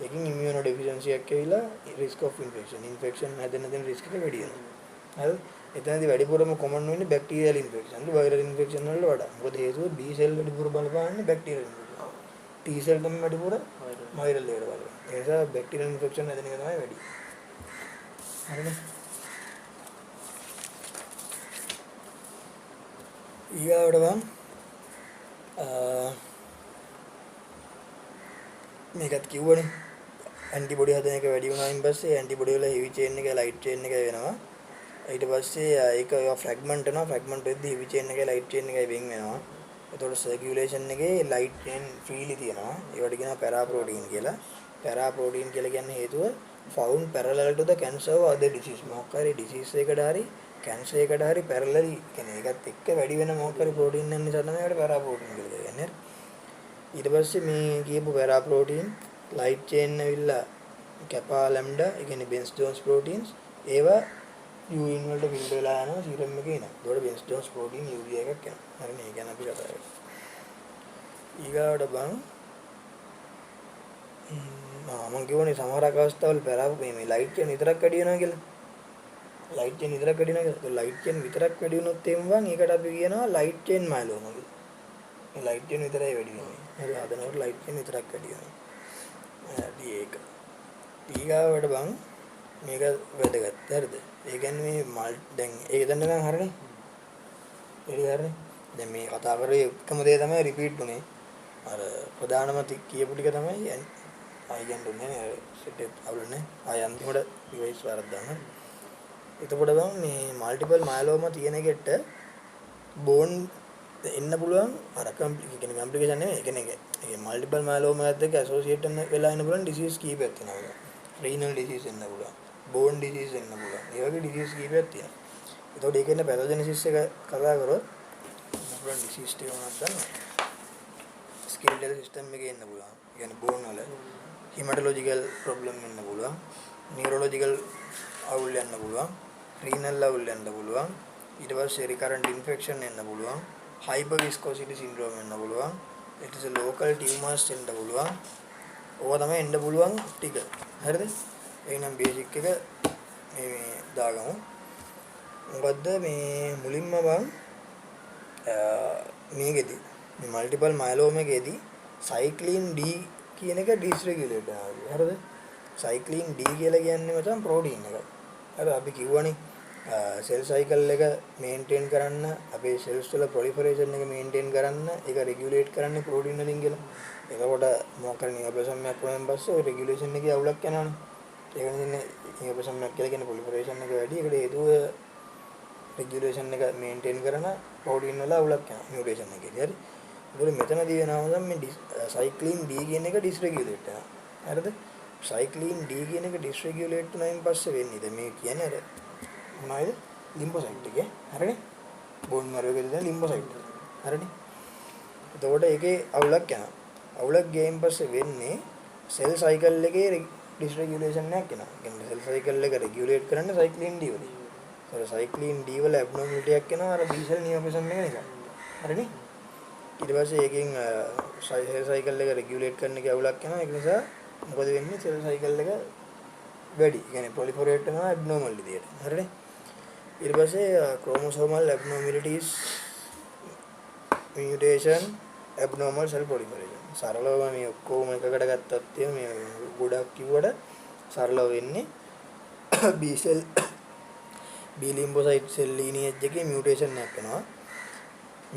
ඒකෙන් immunodeficiency එකක් ඇවිල්ලා risk of infection හැදෙන risk එක වැඩි වෙනවා. හරිද? එතනදී වැඩිපුරම common වෙන්නේ bacterial infection, viral infection වලට වඩා. මොකද හේතුව B cell වැඩිපුර බලපාන්නේ bacterial infection. T cell තමයි වැඩිපුර viral වලට බලපාන්නේ. ඒ නිසා bacterial infection හැදෙන එක තමයි වැඩි. හරිද? ඊගාවට බං මේකත් කිව්වනේ ඇන්ටිබොඩි හදන එක වැඩි වුණායින් පස්සේ ඇන්ටිබොඩි වල හෙවි චේන් එක ලයිට් චේන් එක වෙනවා. ඊට පස්සේ ඒක ෆ්‍රැග්මන්ට් වෙනවා. ෆ්‍රැග්මන්ට් වෙද්දී හෙවි චේන් එකයි ලයිට් චේන් එකයි වෙන් වෙනවා. එතකොට සර්කියුලේෂන් එකේ ලයිට් චේන් ෆ්‍රීලි තියෙනවා. ඒවට කියනවා පැරාප්‍රෝටීන් කියලා. පැරාප්‍රෝටීන් කියලා කියන්නේ හේතුව found parallel to the cancer or other disease. මොකක් හරි disease එකකට හරි cancer එකකට හරි parallel කියන්නේ ඒකත් එක්ක වැඩි වෙන මොකක් හරි ප්‍රෝටීන් එක නිසා තමයි ඒකට පැරාප්‍රෝටීන් කියලා කියන්නේ. ඊට පස්සේ මේ කියපු පැරාප්‍රෝටීන් ලයිට් චේන් ඇවිල්ලා කැපා ලැම්ඩා ඒ කියන්නේ බෙන්ස් ජෝන්ස් ප්‍රෝටීන්ස් ඒවා යූරින් වලට ෆිල්ටර් වෙලා යනවා සීරම් එකේ එනවා. ඒකට බෙන්ස් ජෝන්ස් ප්‍රෝටීන් යූරියා එකක් එනවා. හරිනේ ඒ ගැන අපි කතා කරමු. ඊගාවට බං මම කියවනේ සමහර අවස්ථාවල මේ ලයිට් චේන් විතරක් වැඩි වෙනවා කියලා. ලයිට් චේන් විතරක් වැඩි වෙනවා කියලා. ලයිට් චේන් විතරක් වැඩි වුණොත් එහෙම බං ඒකට අපි කියනවා ලයිට් චේන් මයලෝමා කියලා. මේ ලයිට් වෙන විතරයි වැඩි වෙන්නේ. හරි හදනකොට ලයිට් වෙන විතරක් වැඩි වෙනවා. හරි ඒක. ඊගාවට බං මේක වැදගත්. හරිද? ඒ කියන්නේ මේ දැන් ඒක දන්නකම් හරිනේ. එළි හරිනේ. දැන් මේ කතා කරේ එකම දේ තමයි රිපීට් උනේ. අර ප්‍රධානම කියපු ටික තමයි ආයෙ ගන්න දුන්නේ නේ සෙට් එක අවුලන්නේ. ආයෙ අන්තිමට ඩිවයිස් වරක් දාන්න. එතකොට බං මේ මල්ටිපල් මයලෝමා තියෙන එකට බෝන් එන්න පුළුවන් අර කම්ප්ලිකේෂන් නෙමෙයි. ඒ කියන්නේ ඒ මල්ටිපල් මයලෝමා එකත් එක්ක ඇසෝසියේට් වෙලා ඉන්න පුළුවන් ඩිසීස් කීපයක් තියෙනවා. රීනල් ඩිසීස් එන්න පුළුවන්. බෝන් ඩිසීස් එන්න පුළුවන්. ඒ වගේ ඩිසීස් කීපයක් තියෙනවා. එතකොට ඒකෙන් පැතොජෙනසිස් එක කතා කරොත් පුළුවන් ඩිසීස් ටික මොනවද දන්නවද? ස්කෙලිටල් සිස්ටම් එකේ එන්න පුළුවන්. ඒ කියන්නේ බෝන් වල හිමැටොලොජිකල් ප්‍රොබ්ලම් එන්න පුළුවන්. නියුරොලොජිකල් අවුල් යන්න පුළුවන්. රීනල් අවුල් යන්න පුළුවන්. ඊට පස්සේ රිකරන්ට් ඉන්ෆෙක්ෂන් එන්න පුළුවන්. හයිපර් විස්කොසිටි සින්ඩ්‍රෝම් එන්න පුළුවන්. ඊට පස්සේ ලෝකල් ටියුමර්ස් එන්න පුළුවන්. ඕවා තමයි එන්න පුළුවන් ටික. හරිද? එහෙනම් බේසික් එක මේ දාගමු. මොකද්ද මේ මුලින්ම බං මේකෙදි මේ මල්ටිපල් මයලෝම එකේදී සයික්ලින් D කියන එක ඩිස්රෙගියුලේට් වෙනවා. හරිද? සයික්ලින් D කියලා කියන්නේ මචං ප්‍රෝටීන් එක. හරි අපි කිව්වනේ සෙල් සයිකල් එක මේන්ටේන් කරන්න අපේ සෙල්ස් වල ප්‍රොලිෆරේෂන් එක මේන්ටේන් කරන්න ඒක රෙගියුලේට් කරන්නේ ප්‍රෝටීන් වලින් කියලා. එතකොට මොකක් කරන්නේ නියපසම්යක් වුණාන් පස්සේ ඔය රෙගියුලේෂන් එකේ අවුලක් යනවනේ. ඒක නින්නේ නියපසම්යක් කියලා කියන්නේ ප්‍රොලිෆරේෂන් එක වැඩි. ඒකට හේතුව රෙගියුලේෂන් එක මේන්ටේන් කරන ප්‍රෝටීන් වල අවුලක් යනවා මියුටේෂන් එකේදී. හරි. ඒගොල්ලෝ මෙතනදී වෙනවා නම් මේ සයික්ලින් D කියන එක ඩිස්රෙගියුලේට් වෙනවා. හරිද? සයික්ලින් D කියන එක ඩිස්රෙගියුලේට් වුණායින් පස්සේ වෙන්නේ. දැන් මේ කියන්නේ අර මොනවද? ලිම්ෆෝසයිට් එකේ. හරිනේ? බෝන් මැරෝකේ තියෙන ලිම්ෆෝසයිට්. හරිනේ? එතකොට ඒකේ අවුලක් යනවා. අවුලක් ගියයින් පස්සේ වෙන්නේ සෙල් සයිකල් එකේ ඩිස්රෙගියුලේෂන් එකක් එනවා. කියන්නේ සෙල් සයිකල් එක රෙගියුලේට් කරන්නේ සයික්ලින් D වලින්. ඒතර සයික්ලින් D වල ඇබ්නෝමැලිටි එකක් එනවා අර B සෙල් නියපසම් එක නිසා. හරිනේ? ඊට පස්සේ ඒකෙන් සෙල් සයිකල් එක රෙගියුලේට් කරන්න එක අවුලක් යනවා. ඒක නිසා මොකද වෙන්නේ? සෙල් සයිකල් එක වැඩි. ඒ කියන්නේ ප්‍රොලිෆරේට් වෙනවා ඇබ්නෝමල් විදියට. හරිනේ? ඊට පස්සේ ක්‍රෝමෝසෝමල් ඇබ්නෝමැලිටිස් මියුටේෂන් ඇබ්නෝමල් සෙල් ප්‍රොලිෆරේෂන්. සරලව මේ ඔක්කොම එකකට ගත්තත් මේ ගොඩක් කිව්වට සරලව වෙන්නේ B සෙල් B ලිම්ෆෝසයිට් සෙල් ලීනියේජ් එකේ මියුටේෂන් එකක් වෙනවා.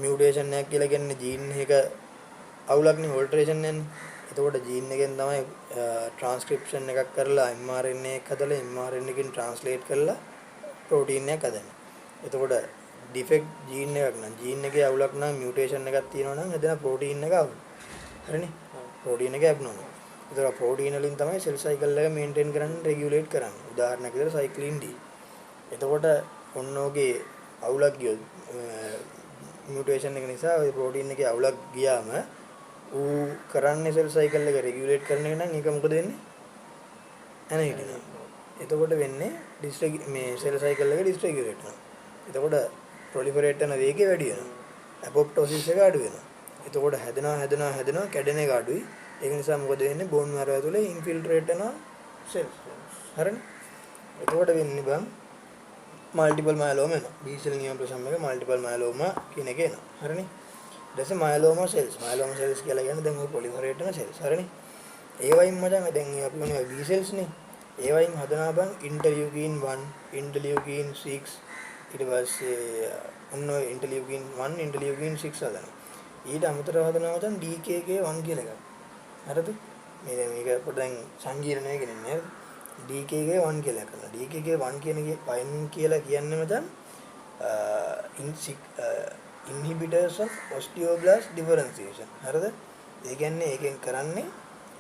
මියුටේෂන් එකක් කියලා කියන්නේ ජීන් එක අවුලක්නේ ඕල්ටරේෂන් යන්නේ. එතකොට ජීන් එකෙන් තමයි ට්‍රාන්ස්ක්‍රිප්ෂන් එකක් කරලා mRNA එකක් හදලා mRNA එකෙන් ට්‍රාන්ස්ලේට් කරලා ප්‍රෝටීන් එකක් හදන්නේ. එතකොට ඩිෆෙක්ට් ජීන් එකක් නම් ජීන් එකේ අවුලක් නම් මියුටේෂන් එකක් තියෙනවා නම් එතන ප්‍රෝටීන් එක අවුල්. හරිනේ? ප්‍රෝටීන් එක ඇබ්නෝමල්. එතකොට ප්‍රෝටීන් වලින් තමයි සෙල් සයිකල් එක මේන්ටේන් කරන්න රෙගියුලේට් කරන්නේ. උදාහරණයක් විදිහට සයික්ලින් D. එතකොට ඔන්නෝගේ අවුලක් ගියොත් මියුටේෂන් එක නිසා ওই ප්‍රෝටීන් එකේ අවුලක් ගියාම ඌ කරන්නේ සෙල් සයිකල් එක රෙගියුලේට් කරන එක නම් ඒක මොකද වෙන්නේ? එන හිටිනවා. එතකොට වෙන්නේ මේ සෙල් සයිකල් එක ඩිස්රෙගියුලේට් වෙනවා. එතකොට ප්‍රොලිෆරේට් වෙන වේගය වැඩි වෙනවා. අපොප්ටොසිස් එක අඩු වෙනවා. එතකොට හැදෙනවා කැඩෙන එක අඩුයි. ඒක නිසා මොකද වෙන්නේ? බෝන් මැරෝ ඇතුලේ ඉන්ෆිල්ට්‍රේට් වෙනවා සෙල්. හරිනේ? එතකොට වෙන්නේ බං මල්ටිපල් මයලෝමා එනවා. B සෙල් නියෝප්ලාස්ම එක මල්ටිපල් මයලෝමා කියන එක එනවා. හරිනේ? ඊට පස්සේ මයලෝමා සෙල්ස්. මයලෝමා සෙල්ස් කියලා කියන්නේ දැන් ඔය ප්‍රොලිෆරේට් වෙන සෙල්ස්. හරිනේ? ඒ වයින් මචං දැන් අපි මොනවා B සෙල්ස් නේ. ඒ වයින් හදනවා බං ඉන්ටර්ලියුකින් 1, ඉන්ටර්ලියුකින් 6 ඊට පස්සේ ඔන්න ඉන්ටර්ලියුකින් 1, ඉන්ටර්ලියුකින් 6 හදනවා. ඊට අමතරව හදනවා මචං DKK1 කියලා එකක්. හරිද? මේ දැන් මේක පොඩ්ඩක් සංකීර්ණ වෙගෙන ඉන්නේ. DKK1 කියලා එකක්. DKK1 කියන එකේ පයින් කියලා කියන්නේ මචං inhibitors of osteoblast differentiation. හරිද? ඒ කියන්නේ ඒකෙන් කරන්නේ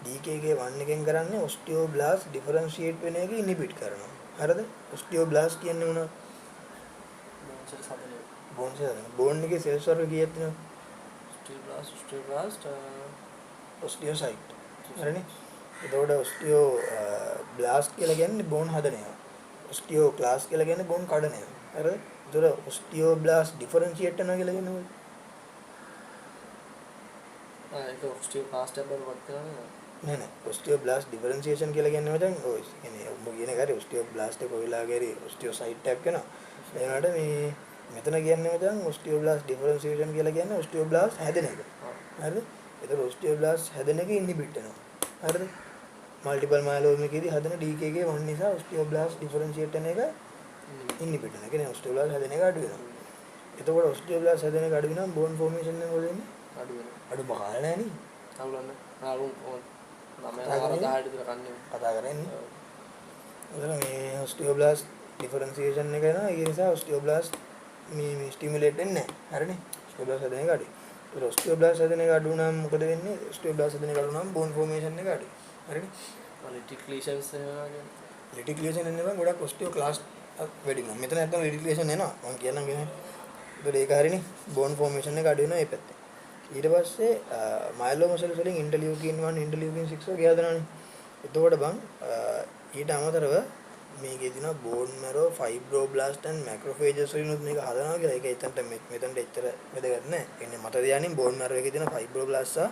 DKK1 එකෙන් කරන්නේ osteoblast differentiate වෙන එක inhibit කරනවා. හරිද? osteoblast කියන්නේ මොනවද? බෝන් සෙල්. බෝන් එකේ සෙල්ස් වර්ග කීයක් තියෙනවද? osteocyte. හරිනේ? එතකොට osteoblast කියලා කියන්නේ බෝන් හදන ඒවා. osteoclast කියලා කියන්නේ බෝන් කඩන ඒවා. හරිද? එතකොට osteoblast differentiate වෙනවා කියලා කියන්නේ මොකද? ඒක osteoclast එක බරවත් කරනවා. නෑ osteoblast differentiation කියලා කියන්නේ මචං ඔය කියන්නේ ඔබ කියන කාර්ය osteoblast එක කොයිලා ගේරි osteocyte එකක් වෙනවා. එනකොට මේ මෙතන කියන්නේ මචං ඔස්ටියෝබ්ලාස්ට් ඩිෆරන්ෂියේෂන් කියලා කියන්නේ ඔස්ටියෝබ්ලාස්ට් හැදෙන එක. හරිද? ඒතර ඔස්ටියෝබ්ලාස්ට් හැදෙන එක ඉන්හිබිට් වෙනවා. හරිද? මල්ටිපල් මයලෝම එකේදී හදන DKK 1 නිසා ඔස්ටියෝබ්ලාස්ට් ඩිෆරන්ෂියේට් වෙන එක ඉන්හිබිට් වෙනවා. ඒ කියන්නේ ඔස්ටියෝබ්ලාස්ට් හැදෙන එක අඩු වෙනවා. එතකොට ඔස්ටියෝබ්ලාස්ට් හැදෙන එක අඩු වෙනවා බෝන් ෆෝමේෂන් එක මොකද වෙන්නේ? අඩු වෙනවා. අඩු බහල නැහැ නේ. අලුන්න. අලුන් ළමයා කතා කරන්නේ? 10 විතර කන්නේ. කතා කරන්නේ. එතන මේ ඔස්ටියෝබ්ලාස්ට් ඩිෆරන්ෂියේෂන් එක වෙනවා. ඒ නිසා ඔස්ටියෝබ්ලාස්ට් මේ ස්ටිමුලේට් වෙන්නේ නැහැ. හරිනේ? ඔස්ටියෝබ්ලාස්ට් හැදෙන එක අඩුයි. ඒතර ඔස්ටියෝබ්ලාස්ට් හැදෙන එක අඩු වුණාම මොකද වෙන්නේ? ඔස්ටියෝබ්ලාස්ට් හැදෙන එක අඩු වුණාම බෝන් ෆෝමේෂන් එක අඩුයි. හරිනේ? රිටික්ලේෂන්ස් වෙනවා කියන්නේ. රිටික්ලේෂන් එන්නේ නම් ගොඩක් ඔස්ටියෝක්ලාස්ට් වැඩි වෙනවා. මෙතන නැත්තම් රිටික්ලේෂන් එනවා. මම කියන්නම් ගෙන. ඒතර ඒක හරිනේ. බෝන් ෆෝමේෂන් එක අඩු වෙනවා මේ පැත්තේ. ඊට පස්සේ මයලෝම සෙල්ස් වලින් ඉන්ටර්ලියුකින් 1 ඉන්ටර්ලියුකින් 6 වගේ හදනවානේ. එතකොට බං ඊට අමතරව මේකේ තියෙනවා බෝන් මැරෝ ෆයිබ්‍රෝබ්ලාස්ට් and මැක්‍රොෆේජස් වලිනුත් මේක හදනවා කියලා. ඒක එතනට මෙතනට එච්චර වැදගත් නැහැ. එන්නේ මට තියානින් බෝන් මැරෝ එකේ තියෙන ෆයිබ්‍රෝබ්ලාස්ට් සහ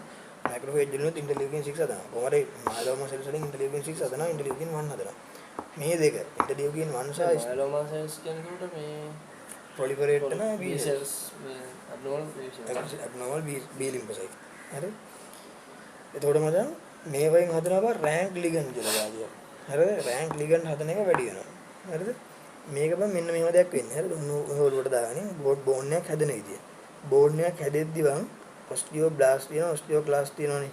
මැක්‍රොෆේජ් වලිනුත් ඉන්ටර්ලියුකින් 6 හදනවා. කොහමද මයලෝම සෙල්ස් වලින් ඉන්ටර්ලියුකින් 6 හදනවා ඉන්ටර්ලියුකින් 1 හදනවා. මේ දෙක ඉන්ටර්ලියුකින් 1 සහ මයලෝමා සෙල්ස් කියනකොට මේ ප්‍රොලිෆරේට් වෙන B cells මේ abnormal B lymphocyte. හරි. එතකොට මචං මේ වයින් හදනවා රෑන්ක් ලිගන්ඩ් කියලා ගාදියක්. හරිද? රෑන්ක් ලිගන්ඩ් හදන එක වැඩි වෙනවා. හරිද? මේක බං මෙන්න මෙහෙම දෙයක් වෙන්නේ. හරිද? ඔළුවට දාගනින් බෝන් එකක් හැදෙන විදිය. බෝන් එකක් හැදෙද්දි බං ඔස්ටියෝබ්ලාස්ට් තියෙනවා ඔස්ටියෝක්ලාස්ට් තියෙනවනේ.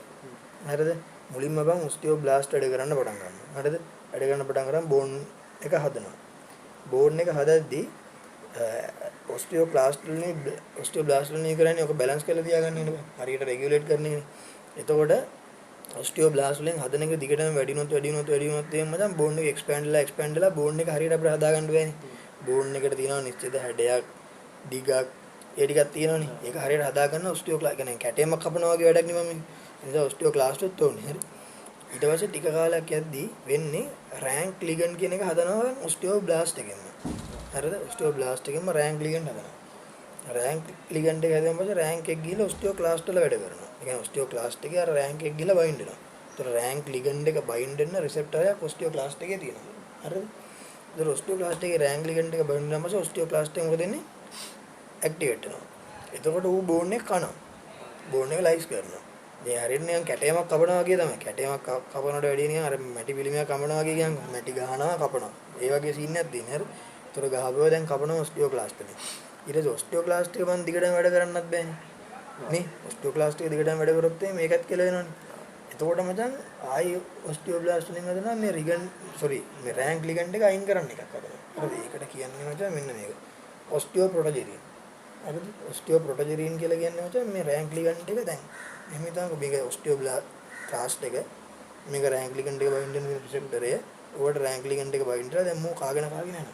හරිද? මුලින්ම බං ඔස්ටියෝබ්ලාස්ට් වැඩ කරන්න පටන් ගන්නවා. හරිද? වැඩ කරන්න පටන් ගන්න බෝන් එක හදනවා. බෝන් එක හදද්දී ඔස්ටියෝක්ලාස්ට් වලින් කරන්නේ ඔක බැලන්ස් කරලා තියාගන්න ඉන්න බෑ. හරියට රෙගියුලේට් කරන්නේ. එතකොට ඔස්ටියෝබ්ලාස්ට් වලින් හදන එක දිගටම වැඩි වුණොත් එහෙම මචං බෝන් එක එක්ස්පෑන්ඩ් වෙලා බෝන් එක හරියට අපිට හදා ගන්න බෑනේ. බෝන් එකට තියෙනවා නිශ්චිත හැඩයක්, දිගක්, ඒ ටිකක් තියෙනවනේ. ඒක හරියට හදා ගන්න ඔස්ටියෝක්ලාස්ට් කියන්නේ කැටයමක් කපනවා වගේ වැඩක් නෙමෙයි මම. ඒ නිසා ඔස්ටියෝක්ලාස්ට් උත් ඕනේ. හරි. ඊට පස්සේ ටික කාලයක් යද්දී වෙන්නේ රෑන්ක් ලිගන්ඩ් කියන එක හදනවා ඔස්ටියෝබ්ලාස්ට් එකෙන්. හරිද? ඔස්ටියෝබ්ලාස්ට් එකෙන්ම රෑන්ක් ලිගන්ඩ් හදනවා. රෑන්ක් ලිගන්ඩ් එක හැදුවම පස්සේ රෑන්ක් එක ගිහලා ඔස්ටියෝක්ලාස්ට් වල වැඩ කරනවා. ඒ කියන්නේ ඔස්ටියෝක්ලාස්ට් එකේ අර රෑන්ක් එක ගිහලා බයින්ඩ් වෙනවා. ඒතර රෑන්ක් ලිගන්ඩ් එක බයින්ඩ් වෙන රිසෙප්ටරයක් ඔස්ටියෝක්ලාස්ට් එකේ තියෙනවා. හරිද? ඒතර ඔස්ටියෝක්ලාස්ට් එකේ රෑන්ක් ලිගන්ඩ් එක බයින්ඩ් වුණාම පස්සේ ඔස්ටියෝක්ලාස්ට් එක මොකද වෙන්නේ? ඇක්ටිවේට් වෙනවා. එතකොට ඌ බෝන් එක කනවා. බෝන් එක ලයිස් කරනවා. මේ හරියට නිකන් කැටයමක් කපනවා වගේ තමයි. කැටයමක් කපනවට වැඩිය නිකන් අර මැටි පිළිමයක් කපනවා වගේ කියන් මැටි ගහනවා කපනවා. ඒ වගේ සීන් එකක් තියෙනවා. හරි. ඒතර ගහපුවා දැන් කපනවා ඔස්ටියෝක්ලාස්ට් එකේ. ඊට පස්සේ ඔස්ටියෝක්ලාස්ට් එක මන් දිගටම වැඩ කරන්නත් බෑනේ. නේ? ඔස්ටියෝක්ලාස්ට් එක දිගටම වැඩ කරොත් මේකත් කියලා වෙනවනේ. එතකොට මචං ආයි ඔස්ටියෝබ්ලාස්ට් වලින් හදනවා මේ රෑන්ක් ලිගන්ඩ් එක අයින් කරන්න එකක් හදනවා. හරිද? ඒකට කියන්නේ මචං මෙන්න මේක. ඔස්ටියෝප්‍රොටජෙරින්. හරිද? ඔස්ටියෝප්‍රොටජෙරින් කියලා කියන්නේ මචං මේ රෑන්ක් ලිගන්ඩ් එක දැන් එහෙම හිතන්නකො මේක ඔස්ටියෝබ්ලාස්ට් එක මේක රෑන්ක් ලිගන්ඩ් එක බයින්ඩ් වෙන රිසෙප්ටරය. ඔකට රෑන්ක් ලිගන්ඩ් එක බයින්ඩ් කරලා දැන් මෝ කාගෙන යනවා.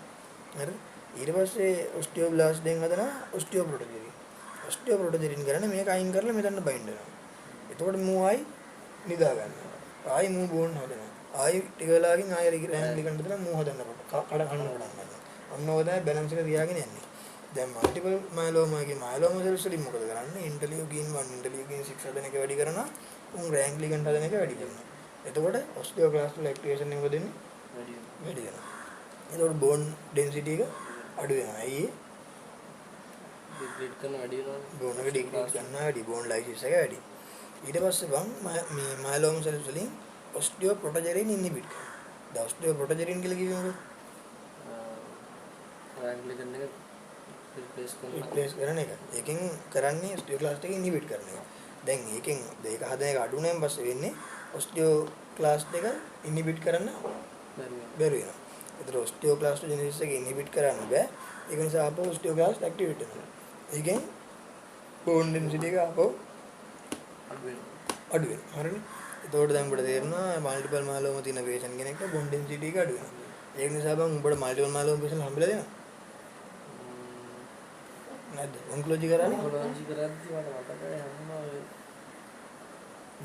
හරිද? ඊට පස්සේ ඔස්ටියෝබ්ලාස්ට් දෙන් හදනවා ඔස්ටියෝප්‍රොටජෙරින්. ඔස්ටියෝප්‍රොටජෙරින් කරන්නේ මේක අයින් කරලා මෙතන බයින්ඩ් වෙනවා. එතකොට මෝ ආයි නිදා ගන්නවා. ආයි මෝ බෝන් හදනවා. ආයි ටික වෙලාවකින් ආයි රෑන්ක් ලිගන්ඩ් දාලා මෝ හදන්නකොට කඩ කන්න පටන් ගන්නවා. අන්න ඔය තමයි බැලන්ස් එක තියාගෙන යන්නේ. දැන් මල්ටිපල් මයලෝමා එකේ මයලෝමා සෙල්ස් වලින් මොකද කරන්නේ? ඉන්ටර්ලියුකින් 1 ඉන්ටර්ලියුකින් 6 හදන එක වැඩි කරනවා. උන් රෑන්ක් ලිගන්ඩ් හදන එක වැඩි කරනවා. එතකොට ඔස්ටියෝක්ලාස්ට් වල ඇක්ටිවේෂන් එක මොකද වෙන්නේ? වැඩි වෙනවා. එතකොට බෝන් ඩෙන්සිටි එක අඩු වෙනවා. ඇයි? ඩිග්‍රේඩ් කරන වැඩි වෙනවා. බෝන් එක ඩිග්‍රේඩ් කරනවා වැඩි. බෝන් ලයිසිස් එක වැඩි. ඊට පස්සේ බං මේ මයලෝම සෙල්ස් වලින් ඔස්ටියෝප්‍රොටජෙරින් ඉන්හිබිට් කරනවා. දැන් ඔස්ටියෝප්‍රොටජෙරින් කියලා කිව්වේ මොකද? රෑන්ක් ලිගන්ඩ් එක රිප්ලේස් කරන එක. ඒකෙන් කරන්නේ ඔස්ටියෝක්ලාස්ට් එක ඉන්හිබිට් කරන එක. දැන් ඒකෙන් ඒක හදන එක අඩු වුණාන් පස්සේ වෙන්නේ ඔස්ටියෝක්ලාස්ට් එක ඉන්හිබිට් කරන්න බැරි වෙනවා. ඒතර ඔස්ටියෝක්ලාස්ට් ජෙනසිස් එක ඉන්හිබිට් කරන්න බෑ. ඒක නිසා ආපහු ඔස්ටියෝක්ලාස්ට් ඇක්ටිවේට් වෙනවා. ඒකෙන් බෝන් ඩෙන්සිටි එක ආපහු අඩු වෙනවා. හරිනේ. එතකොට දැන් උඹට තේරෙනවා මල්ටිපල් මයලෝම තියෙන පේෂන්ට් කෙනෙක්ට බෝන් ඩෙන්සිටි එක අඩු වෙනවා. ඒක නිසා බං උඹට මල්ටිපල් මයලෝම පේෂන්ට් හම්බෙලා දෙනවා. නැද්ද? ඔන්කොලොජි කරන්නේ? ඔන්කොලොජි කරද්දි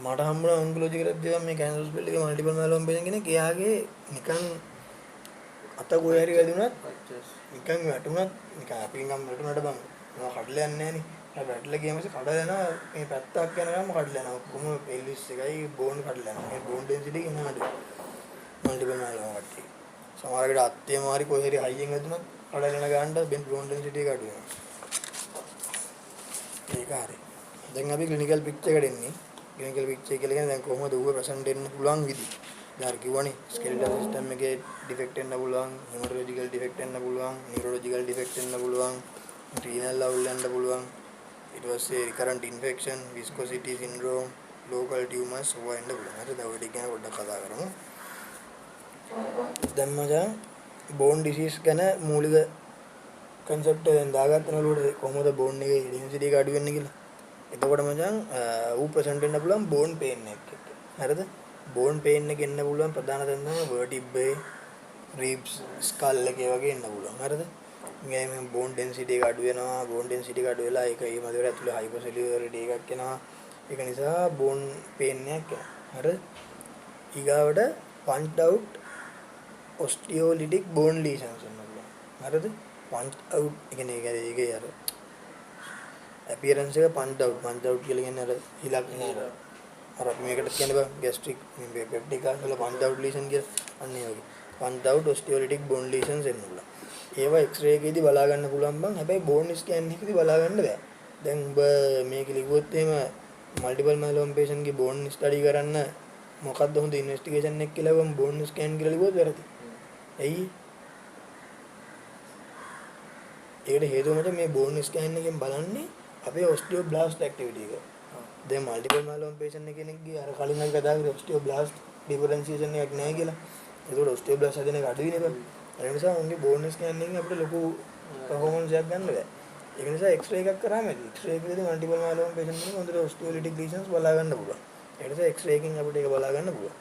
මට හම්බුණා ඔන්කොලොජි කරද්දී මේ කැන්සර් හොස්පිටල් එකේ මල්ටිපල් මයලෝම පේෂන්ට් කෙනෙක් එයාගේ නිකන් අත කොහේ හරි වැදුනත් නිකන් වැටුණත් නිකන් අපි නිකන් වැටුණාට බං මොනවා කඩලා යන්නේ නැහනේ. අර වැටලා ගියාම කඩලා යනවා මේ පැත්තක් යනකම් කඩලා යනවා. ඔක්කොම පෙල්ලිස් එකයි බෝන් කඩලා යනවා. මේ බෝන් ඩෙන්සිටි එක එනවා අඩුයි. මල්ටිපල් මයලෝම කට්ටිය. සමහරකට අත්තේ මාරි කොහේ හරි හයියෙන් වැදුනත් අඩලන ගන්න බෝන් ඩෙන්සිටි එක අඩු වෙනවා. ඒක හරි. දැන් අපි ක්ලිනිකල් පික්චර් එකට එන්නේ. ක්ලිනිකල් පික්චර් කියලා කියන්නේ දැන් කොහොමද ඌව ප්‍රසන්ට් වෙන්න පුළුවන් විදි. දැන් කිව්වනේ ස්කෙලිටල් සිස්ටම් එකේ ඩිෆෙක්ට් එන්න පුළුවන්, හෙමටොලොජිකල් ඩිෆෙක්ට් එන්න පුළුවන්, නියුරොලොජිකල් ඩිෆෙක්ට් එන්න පුළුවන්, රීනල් අවුල් යන්න පුළුවන්. ඊට පස්සේ රිකරන්ට් ඉන්ෆෙක්ෂන්, විස්කොසිටි සින්ඩ්‍රෝම්, ලෝකල් ටියුමර්ස් ඔය එන්න පුළුවන්. හරිද? ඔය ටික ගැන පොඩ්ඩක් කතා කරමු. දැන් මචං බෝන් ඩිසීස් ගැන මූලික concept එකෙන් දාගත්ත නළුවට කොහොමද බෝන් එකේ ඩෙන්සිටි එක අඩු වෙන්නේ කියලා. එතකොට මචං ඌ ප්‍රසන්ට් වෙන්න පුළුවන් බෝන් පේන් එකක් එක්ක. හරිද? බෝන් පේන් එක එන්න පුළුවන් ප්‍රධාන තැන් තමයි vertebrae, ribs, skull එකේ වගේ එන්න පුළුවන්. හරිද? මේ බෝන් ඩෙන්සිටි එක අඩු වෙනවා. බෝන් ඩෙන්සිටි එක අඩු වෙලා ඒක ඒ මදවර ඇතුලේ හයිපර්සෙලියුලරිටි එකක් එනවා. ඒක නිසා බෝන් පේන් එකක් එනවා. හරිද? ඊගාවට punched out osteolytic bone lesions එන්න පුළුවන්. හරිද? punch out කියන්නේ අර appearance එක punch out කියලා කියන්නේ අර හිලක් නේද අර මේකට කියන්නේ බං gastric peptic වල punch out lesion කියලා අන්න ඒ වගේ punch out osteolytic bone lesions එන්නුලා ඒවා x-ray එකේදී බලා ගන්න පුළුවන් බං හැබැයි bone scan එකේදී බලා ගන්න බෑ දැන් ඔබ මේක ලිව්වොත් එහෙම multiple myeloma patient ගේ bone study කරන්න මොකක්ද හොඳ investigation එක කියලා වම් bone scan කියලා ලිව්වොත් වැරදි ඇයි ඒකට හේතුව මත මේ බෝන් ස්කෑන් එකෙන් බලන්නේ අපේ ඔස්ටියෝබ්ලාස්ට් ඇක්ටිවිටි එක. දැන් මල්ටිපල් මයලෝමා පේෂන්ට් කෙනෙක්ගේ අර කලින් අපි කතා කරේ ඔස්ටියෝබ්ලාස්ට් ඩිෆරන්ෂියේෂන් එකක් නැහැ කියලා. ඒකට ඔස්ටියෝබ්ලාස්ට් හදන එක අඩු වෙන්නේ බං. ඒ නිසා උන්ගේ බෝන් ස්කෑන් එකෙන් අපිට ලොකු පර්ෆෝමන්ස් එකක් ගන්න බෑ. ඒක නිසා එක්ස්රේ එකක් කරාම ඇති. එක්ස්රේ එකේදී මල්ටිපල් මයලෝමා පේෂන්ට් කෙනෙක් හොඳට ඔස්ටියෝලිටික් ලීෂන්ස් බලා ගන්න පුළුවන්. ඒ නිසා එක්ස්රේ එකෙන් අපිට ඒක බලා ගන්න පුළුවන්.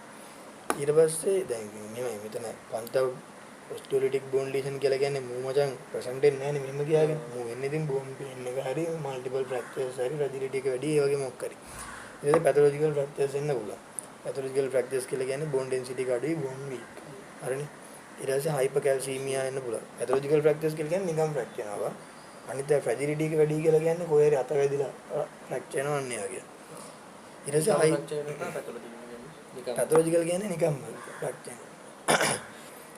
ඊට පස්සේ දැන් නෙමෙයි මෙතන පන්තව osteolytic bone lesion කියලා කියන්නේ මූ මචං ප්‍රසන්ට් වෙන්නේ නැහැ නේ මෙහෙම කියාගෙන මූ වෙන්නේ ඉතින් bone pain එක හරි multiple fractures හරි rigidity එක වැඩි ඒ වගේ මොකක් හරි ඊට pathological fractures එන්න පුළුවන් pathological fractures කියලා කියන්නේ bone density එක අඩුයි bone weak හරිනේ ඊට පස්සේ hypercalcemia එන්න පුළුවන් pathological fractures කියලා කියන්නේ නිකම් fracture වෙනවා අනිත් fragility එක වැඩි කියලා කියන්නේ කොහේ හරි අත වැදිලා fracture වෙනවා අන්න ඒ වගේ ඊට පස්සේ pathological කියන්නේ නිකම් fracture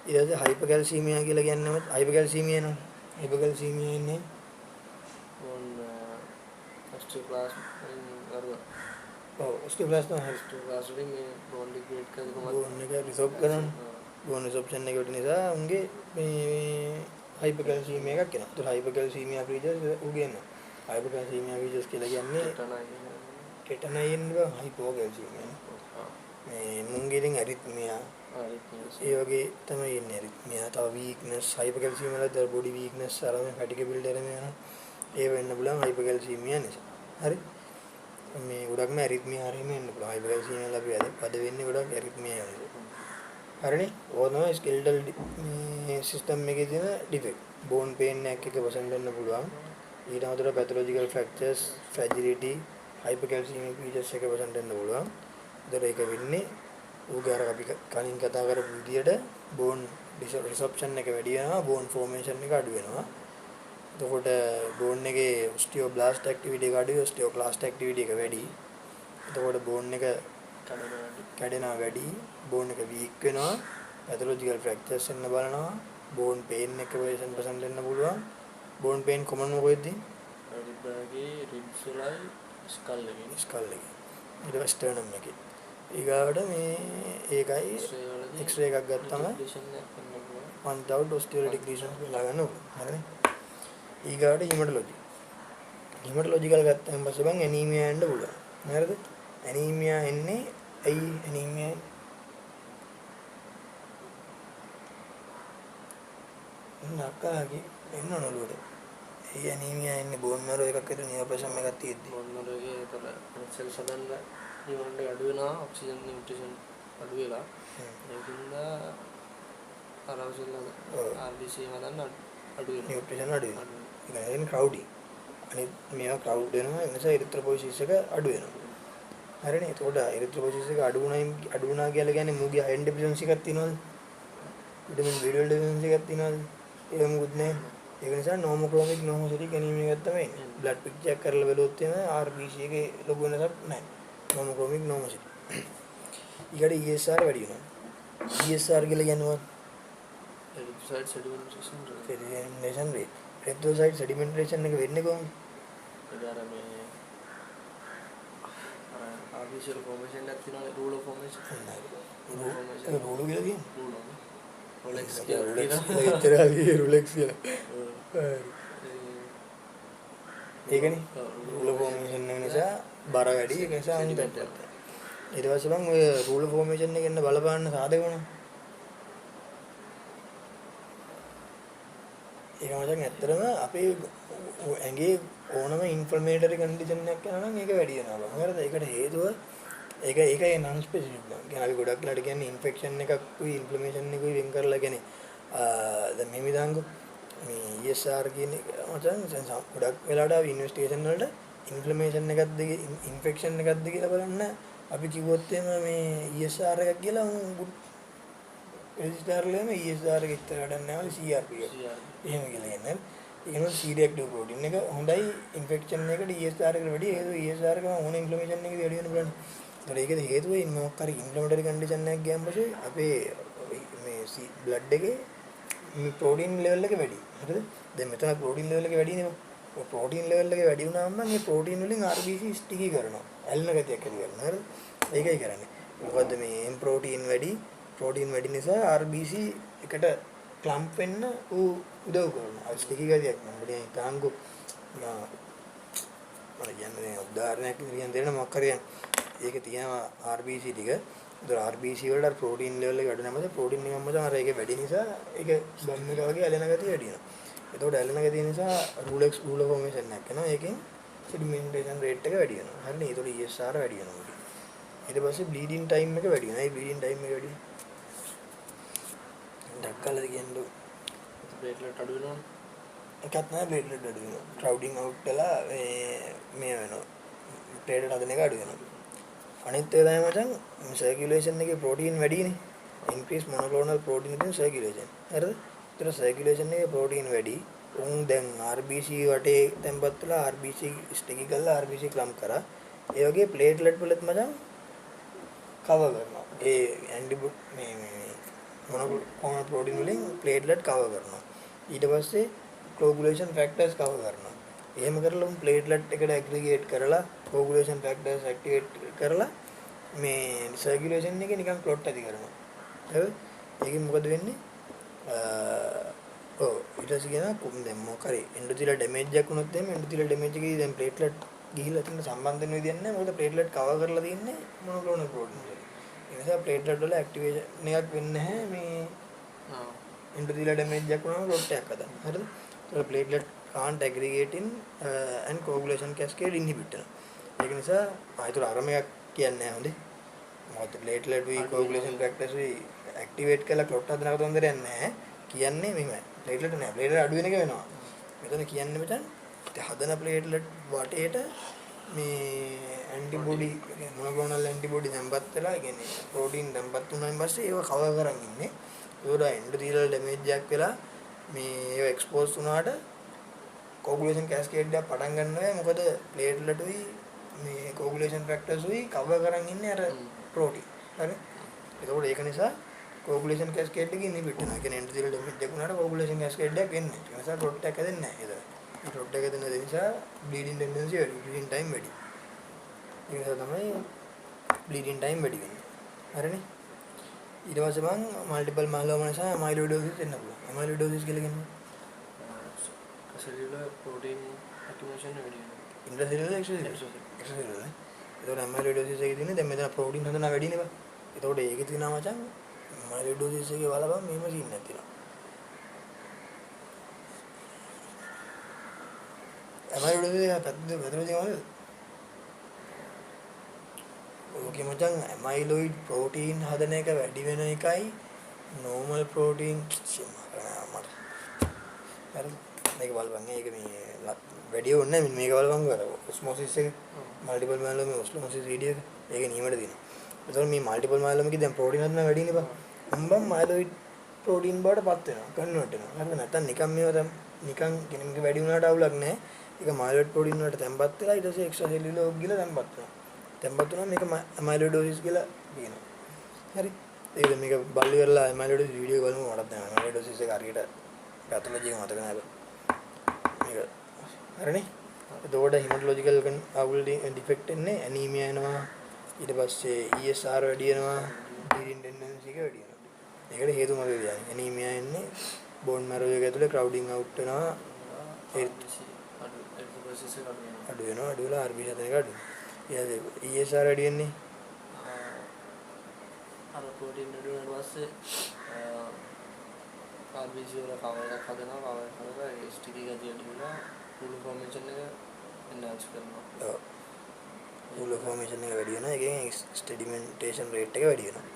ඊට පස්සේ හයිපර්කැල්සීමියා කියලා කියන්නේ හයිපර්කැල්සීමියා නෝ හයිපර්කැල්සීමියා ඉන්නේ on osteoclast osteoclast තමයි osteoclast වලින් මේ bone degrade කරන බෝන් එක රිසෝප් කරන බෝන් රිසෝප්ෂන් එක වෙන නිසා උන්ගේ මේ හයිපර්කැල්සීමියා එකක් එනවා. ඒතර හයිපර්කැල්සීමියා ෆීචර්ස් උගේ එනවා. හයිපර්කැල්සීමියා ෆීචර්ස් කියලා කියන්නේ කෙටනයින් බා හයිපෝකැල්සීමියා. මේ මුංගේ ඉතින් ඇරිත්මියා ඒ වගේ තමයි ඉන්නේ ඇරිත්මියා. තව වීක්නස් හයිපර්කැල්සීමියා වල බොඩි වීක්නස් අරම ෆැටිගබිලිටි අරම යනවා. ඒ වෙන්න පුළුවන් හයිපර්කැල්සීමියා නිසා. හරි. මේ ගොඩක්ම ඇරිත්මියා හරියම එන්න පුළුවන්. හයිපර්කැල්සීමියා අපි අද වෙන්නේ ගොඩක් ඇරිත්මියා වගේ. හරිනේ. ඕනම ස්කෙලිටල් මේ සිස්ටම් එකේ තියෙන ඩිෆෙක්ට්. බෝන් පේන් එකක් එක වසන් වෙන්න පුළුවන්. ඊට අමතරව පැතොලොජිකල් ෆ්‍රැක්චර්ස්, ෆ්‍රැජිලිටි, හයිපර්කැල්සීමික් ෆීචර්ස් එක වසන් වෙන්න පුළුවන්. ඒතර ඒක වෙන්නේ ඌගේ අර අපි කලින් කතා කරපු විදියට බෝන් රිසොප්ෂන් එක වැඩි වෙනවා, බෝන් ෆෝමේෂන් එක අඩු වෙනවා. එතකොට බෝන් එකේ ඔස්ටියෝබ්ලාස්ට් ඇක්ටිවිටි එක අඩුයි, ඔස්ටියෝක්ලාස්ට් ඇක්ටිවිටි එක වැඩි. එතකොට බෝන් එක කැඩෙනවා වැඩි, බෝන් එක වීක් වෙනවා, පැතොලොජිකල් ෆ්‍රැක්චර්ස් එන්න බලනවා, බෝන් පේන් එක වේසන් පසන් දෙන්න පුළුවන්. බෝන් පේන් කොමන් මොකෙද්දී? රිබ්බගේ රිබ්ස් වලයි ස්කල් එකේ. ස්කල් එකේ. ඊට පස්සේ ස්ටර්නම් එකේ. ඊගාවට මේ ඒකයි එක්ස්රේ එකක් ගත්තම punch out osteolytic lesions බලා ගන්න ඕන. හරිනේ. ඊගාවට hematology. hematological ගත්තම පස්සේ බං anemia එන්න පුළුවන්. හරිද? anemia එන්නේ ඇයි anemia නක්කාගේ එන්න නළුවට. ඒ anemia එන්නේ bone marrow එකක් විතර නියෝප්‍රේෂන් එකක් තියෙද්දි. bone marrow එකේ ඒතර cells හදන්න demand එක අඩු වෙනවා, oxygen nutrition අඩු වෙලා. ඒකින්ද අරවසල RBC හදන්න අඩු වෙනවා. නියෝප්‍රේෂන් අඩු වෙනවා. ඒ කියන්නේ crowding. අනිත් මේවා crowd වෙනවා. ඒ නිසා erythropoiesis එක අඩු වෙනවා. හරිනේ. එතකොට erythropoiesis එක අඩු වුණා කියලා කියන්නේ මූගේ iron deficiency එකක් තියෙනවද? vitamin B12 deficiency එකක් තියෙනවද? ඒක මොකුත් නැහැ. ඒක නිසා normochromic normocytic anemia එකක් තමයි එන්නේ. blood picture එක කරලා බලුවොත් එහෙම RBC එකේ ලොකු වෙනසක් නැහැ. normochromic normocytic. ඊට ESR වැඩි වෙනවා. ESR කියලා කියන්නේ මොකක්ද? එරිත්‍රොසයිට් සෙඩිමන්ටේෂන් සෙඩිමෙන්ටේෂන් වේ. එරිත්‍රොසයිට් සෙඩිමෙන්ටේෂන් එක වෙන්නේ කොහොමද? ඒක අර මේ ආර්ටිෆිෂල් ෆෝමේෂන් එකක් තියෙනවානේ රූල් ඔෆ් ෆෝමේෂන්. ඒක රූල් කියලා කියන්නේ. රූල් රොලෙක්ස් රුලෙක්ස් කියලා. ඒකනේ. රූල් ඔෆ් ෆෝමේෂන් එක නිසා බර වැඩි ඒක නිසා අන්තිමට. ඊට පස්සේ මම ඔය රූල් ඔෆ් ෆෝමේෂන් එකෙන් බලපාන්න සාධක වුණා. ඒක මචං ඇත්තටම අපේ ඇඟේ ඕනම ඉන්ෆ්ලමේටරි කන්ඩිෂන් එකක් යනවා නම් ඒක වැඩි වෙනවා. හරිද? ඒකට හේතුව ඒකයි නන් ස්පෙસિෆික් බං. කියන්නේ අපි ගොඩක් ලාට කියන්නේ ඉන්ෆෙක්ෂන් එකක් උයි ඉන්ෆ්ලමේෂන් එකකුයි වෙන් කරලා කියන්නේ දැන් මේ විදාංගු මේ ESR කියන එක මචං ගොඩක් වෙලාවට අපි ඉන්වෙස්ටිගේෂන් වලට ඉන්ෆ්ලමේෂන් එකක්ද ඉන්ෆෙක්ෂන් එකක්ද කියලා බලන්න අපි කිව්වොත් එහෙම මේ ESR එකක් කියලා රෙජිස්ටර් වලම ESR එක ඉතර වැඩක් නැහැ CRP එක. එහෙම කියලා කියන්නේ. ඒකනොත් C-reactive protein එක හොඳයි ඉන්ෆෙක්ෂන් එකට ESR එකට වැඩිය හේතුව ESR එක ඕන ඉන්ෆ්ලමේෂන් එකේ වැඩි වෙන බලන්න. ඒතර ඒකද හේතුව මොකක් හරි ඉන්ෆ්ලමේටරි කන්ඩිෂන් එකක් ගියාම පස්සේ අපේ මේ බ්ලඩ් එකේ මේ ප්‍රෝටීන් ලෙවල් එක වැඩි. හරිද? දැන් මෙතන ප්‍රෝටීන් ලෙවල් එක වැඩි නේ. ඔය ප්‍රෝටීන් ලෙවල් එක වැඩි වුණාම මේ ප්‍රෝටීන් වලින් RBC ස්ටිකි කරනවා. ඇලෙන ගතියක් ඇති කරනවා. හරිද? ඒකයි කරන්නේ. මොකද්ද මේ M ප්‍රෝටීන් වැඩි නිසා RBC එකට ක්ලම්ප් වෙන්න උදව් කරනවා. ස්ටිකි ගතියක් නේද? තාංගු මම කියන්නේ උදාහරණයක් විදිහට දෙන්න මොකක් හරි ඒක තියෙනවා RBC ටික. ඒතර RBC වලට ප්‍රෝටීන් ලෙවල් එක වැඩි නැමද ප්‍රෝටීන් එකම තමයි අර ඒක වැඩි නිසා ඒක බම් එක වගේ ඇලෙන ගතිය වැඩි වෙනවා. එතකොට ඇලෙන ගතිය නිසා රූල් ඔෆ් ෆෝමේෂන් එකක් වෙනවා. ඒකෙන් සෙඩිමෙන්ටේෂන් රේට් එක වැඩි වෙනවා. හරිනේ? ඒතකොට ESR වැඩි වෙනවා. ඊට පස්සේ බ්ලීඩින් ටයිම් එක වැඩි වෙනවා. ඒ බ්ලීඩින් ටයිම් එක වැඩි ඩක්කලද කියන්නේ ප්ලේට්ලට් අඩු වෙනවා. එකක් නෑ ප්ලේට්ලට් අඩු වෙනවා. ක්‍රවුඩින් අවුට් වෙලා මේ වෙනවා. ප්ලේට්ලට් හදන එක අඩු වෙනවා. අනිත් එක තමයි මචං සර්කියුලේෂන් එකේ ප්‍රෝටීන් වැඩිනේ. ඉන්ක්‍රීස් මොනොක්ලෝනල් ප්‍රෝටීන් ඉන් සර්කියුලේෂන්. හරිද? ඒතර සර්කියුලේෂන් එකේ ප්‍රෝටීන් වැඩි. උන් දැන් RBC වටේ තැම්පත් වෙලා RBC ස්ටිකි කරලා RBC ක්ලම්ප් කරා. ඒ වගේ ප්ලේට්ලට් වලත් මචං කවර් කරනවා. ඒ ඇන්ටිබොඩි මේ මොනොක්ලෝනල් ප්‍රෝටීන් වලින් ප්ලේට්ලට් කවර් කරනවා. ඊට පස්සේ coagulation factors කවර් කරනවා. එහෙම කරලා උන් ප්ලේට්ලට් එකට ඇග්‍රීගේට් කරලා coagulation factors ඇක්ටිවේට් කරලා මේ සර්කියුලේෂන් එකේ නිකන් ක්ලොට් ඇති කරනවා. හරිද? ඒකෙන් මොකද වෙන්නේ? ඊට පස්සේ කියන දැන් මොකක් හරි එන්ඩෝතිලියල් ඩැමේජ් එකක් වුණොත් එහෙම එන්ඩෝතිලියල් ඩැමේජ් එකේ දැන් ප්ලේට්ලට් ගිහිල්ලා තියෙන සම්බන්ධ වෙන විදියක් නැහැ. මොකද ප්ලේට්ලට් කවර් කරලා තියෙන්නේ මොනොක්ලෝනල් ප්‍රෝටීන් වලින්. ඒ නිසා ප්ලේට්ලට් වල ඇක්ටිවේෂන් එකක් වෙන්නේ නැහැ මේ එන්ඩෝතිලියල් ඩැමේජ් එකක් වුණාම ක්ලොට් එකක් හදන්න. හරිද? ඒක ප්ලේට්ලට් can't aggregate in and coagulation cascade inhibit වෙනවා. ඒක නිසා ආයතන අරමයක් කියන්නේ නැහැ හොඳේ. මොකද ප්ලේට්ලට් වී coagulation factors වී ඇක්ටිවේට් කරලා ක්ලොට් හදන කතන්දරයක් නැහැ. කියන්නේ මෙහෙමයි. ප්ලේට්ලට් නෑ. ප්ලේට්ලට් අඩු වෙන එක වෙනවා. මෙතන කියන්නේ මෙතන හදන ප්ලේට්ලට් වටේට මේ ඇන්ටිබොඩි මොනොක්ලෝනල් ඇන්ටිබොඩි දැම්පත් වෙලා කියන්නේ ප්‍රෝටීන් දැම්පත් වුණායින් පස්සේ ඒව කවර් කරන් ඉන්නේ. ඒවල එන්ඩෝතිලියල් ඩැමේජ් එකක් වෙලා මේ ඒව එක්ස්පෝස් වුණාට coagulation cascade එක පටන් ගන්නවා. මොකද platelet උයි මේ coagulation factors උයි කවර් කරන් ඉන්නේ අර ප්‍රෝටීන්. හරි? ඒකෝට ඒක නිසා coagulation cascade එක ඉනිබිට් වෙනවා. ඒ කියන්නේ endothelial damage එකක් වුණාට coagulation cascade එකක් එන්නේ. ඒ නිසා clot එකක් හැදෙන්නේ නැහැ. ඒක. clot එක හැදෙන නිසා bleeding tendency වැඩි, bleeding time වැඩි. ඒ නිසා තමයි bleeding time වැඩි වෙන්නේ. හරිනේ? ඊට පස්සේ මම multiple myeloma නිසා amyloidosis එන්න පුළුවන්. amyloidosis කියලා කියන්නේ cellular protein accumulation වැඩි වෙනවා. intracellular extracellular. ඒතකොට amyloidosis එකේ තියෙන්නේ දැන් මෙතන ප්‍රෝටීන් හදන වැඩිනේ බා. ඒතකොට ඒකේ තියෙනවා මචං amyloidosis එකේ බලපන් මෙහෙම සීන් එකක් තියෙනවා. amyloidosis එක පැත්තට තියෙනවද? ඕකේ මචං amyloid protein හදන එක වැඩි වෙන එකයි normal protein මට. හරි. මේක බලපන්. ඒක මේ වැඩි ඕනේ නැහැ. මේක බලපන් කර. ඔස්මොසිස් එක මල්ටිපල් මයලෝම ඔස්මොසිස් වීඩියෝ එක. ඒක නියමට දෙනවා. ඒතකොට මේ මල්ටිපල් මයලෝම එකේ දැන් ප්‍රෝටීන් හදන වැඩිනේ බං. උඹම් මයලොයිඩ් ප්‍රෝටීන් බවටපත් වෙනවා. කන්වර්ට් වෙනවා. හරිද? නැත්නම් නිකන් මේව දැන් නිකන් කෙනෙක්ගේ වැඩි වුණාට අවුලක් නැහැ. ඒක මයලොයිඩ් ප්‍රෝටීන් වලට තැම්පත් වෙලා ඊට පස්සේ එක්ස්ට්‍රා සෙල්ලුලර් ගිහලා තැම්පත් වෙනවා. තැම්පත් වුණාම මේක amyloidosis කියලා කියනවා. හරි. ඒක මේක බලලි කරලා මයිලොඩි වීඩියෝ බලමු මටත් දැන් මයිලොඩොසිස් එක හරියට පැතොලොජි එක මතක නැහැ මේක හරිනේ එතකොට හිමටොලොජිකල් අවුල් ඩිෆෙක්ට් එන්නේ ඇනීමියා එනවා ඊට පස්සේ ESR වැඩි වෙනවා බ්ලීඩින් ටෙන්ඩන්සි එක වැඩි වෙනවා ඒකට හේතු මොකද කියන්නේ ඇනීමියා එන්නේ බෝන් මැරෝ එක ඇතුලේ ක්‍රවුඩින් අවුට් වෙනවා අඩු වෙලා RBC හදන එක අඩු වෙනවා ESR වැඩි වෙන්නේ අර ප්‍රෝටීන් අඩු වෙනාට පස්සේ RBC වල කවර් එකක් හදනවා කවර් කරලා ඒ ස්ටිකි ගතිය අඩු වෙනවා ෆුල් ෆෝමේෂන් එක එන්හාන්ස් කරනවා ඔව් ෆුල් ෆෝමේෂන් එක වැඩි වෙනවා ඒකෙන් ස්ටෙඩිමෙන්ටේෂන් රේට් එක වැඩි වෙනවා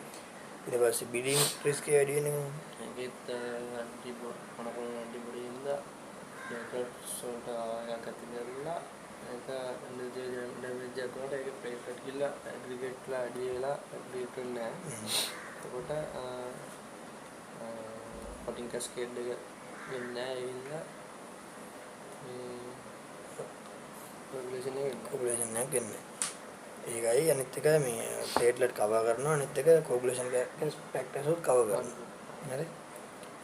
ඊට පස්සේ බීඩින් රිස්ක් එක වැඩි වෙනවා ඒකෙත් ඇන්ටිබොඩි ඉඳලා ඒකට සෝල්ට ආයක් ඇතිවෙලා ඒක ඩැමේජ් එකක් වුණාට ඒක ප්ලේට්ලට් ගිහලා ඇග්‍රිගේට්ලා අඩි වෙලා ඇග්‍රිගේට් වෙන්නේ නැහැ එතකොට පොටින් කැස්කේඩ් එක වෙන්නේ නැහැ ඒ හින්දා කොගුලේෂන් එකක් එන්නේ ඒකයි අනිත් එක මේ ප්ලේට්ලට් කවර් කරනවා අනිත් එක කොගුලේෂන් ෆැක්ටර්ස් උත් කවර් කරනවා හරි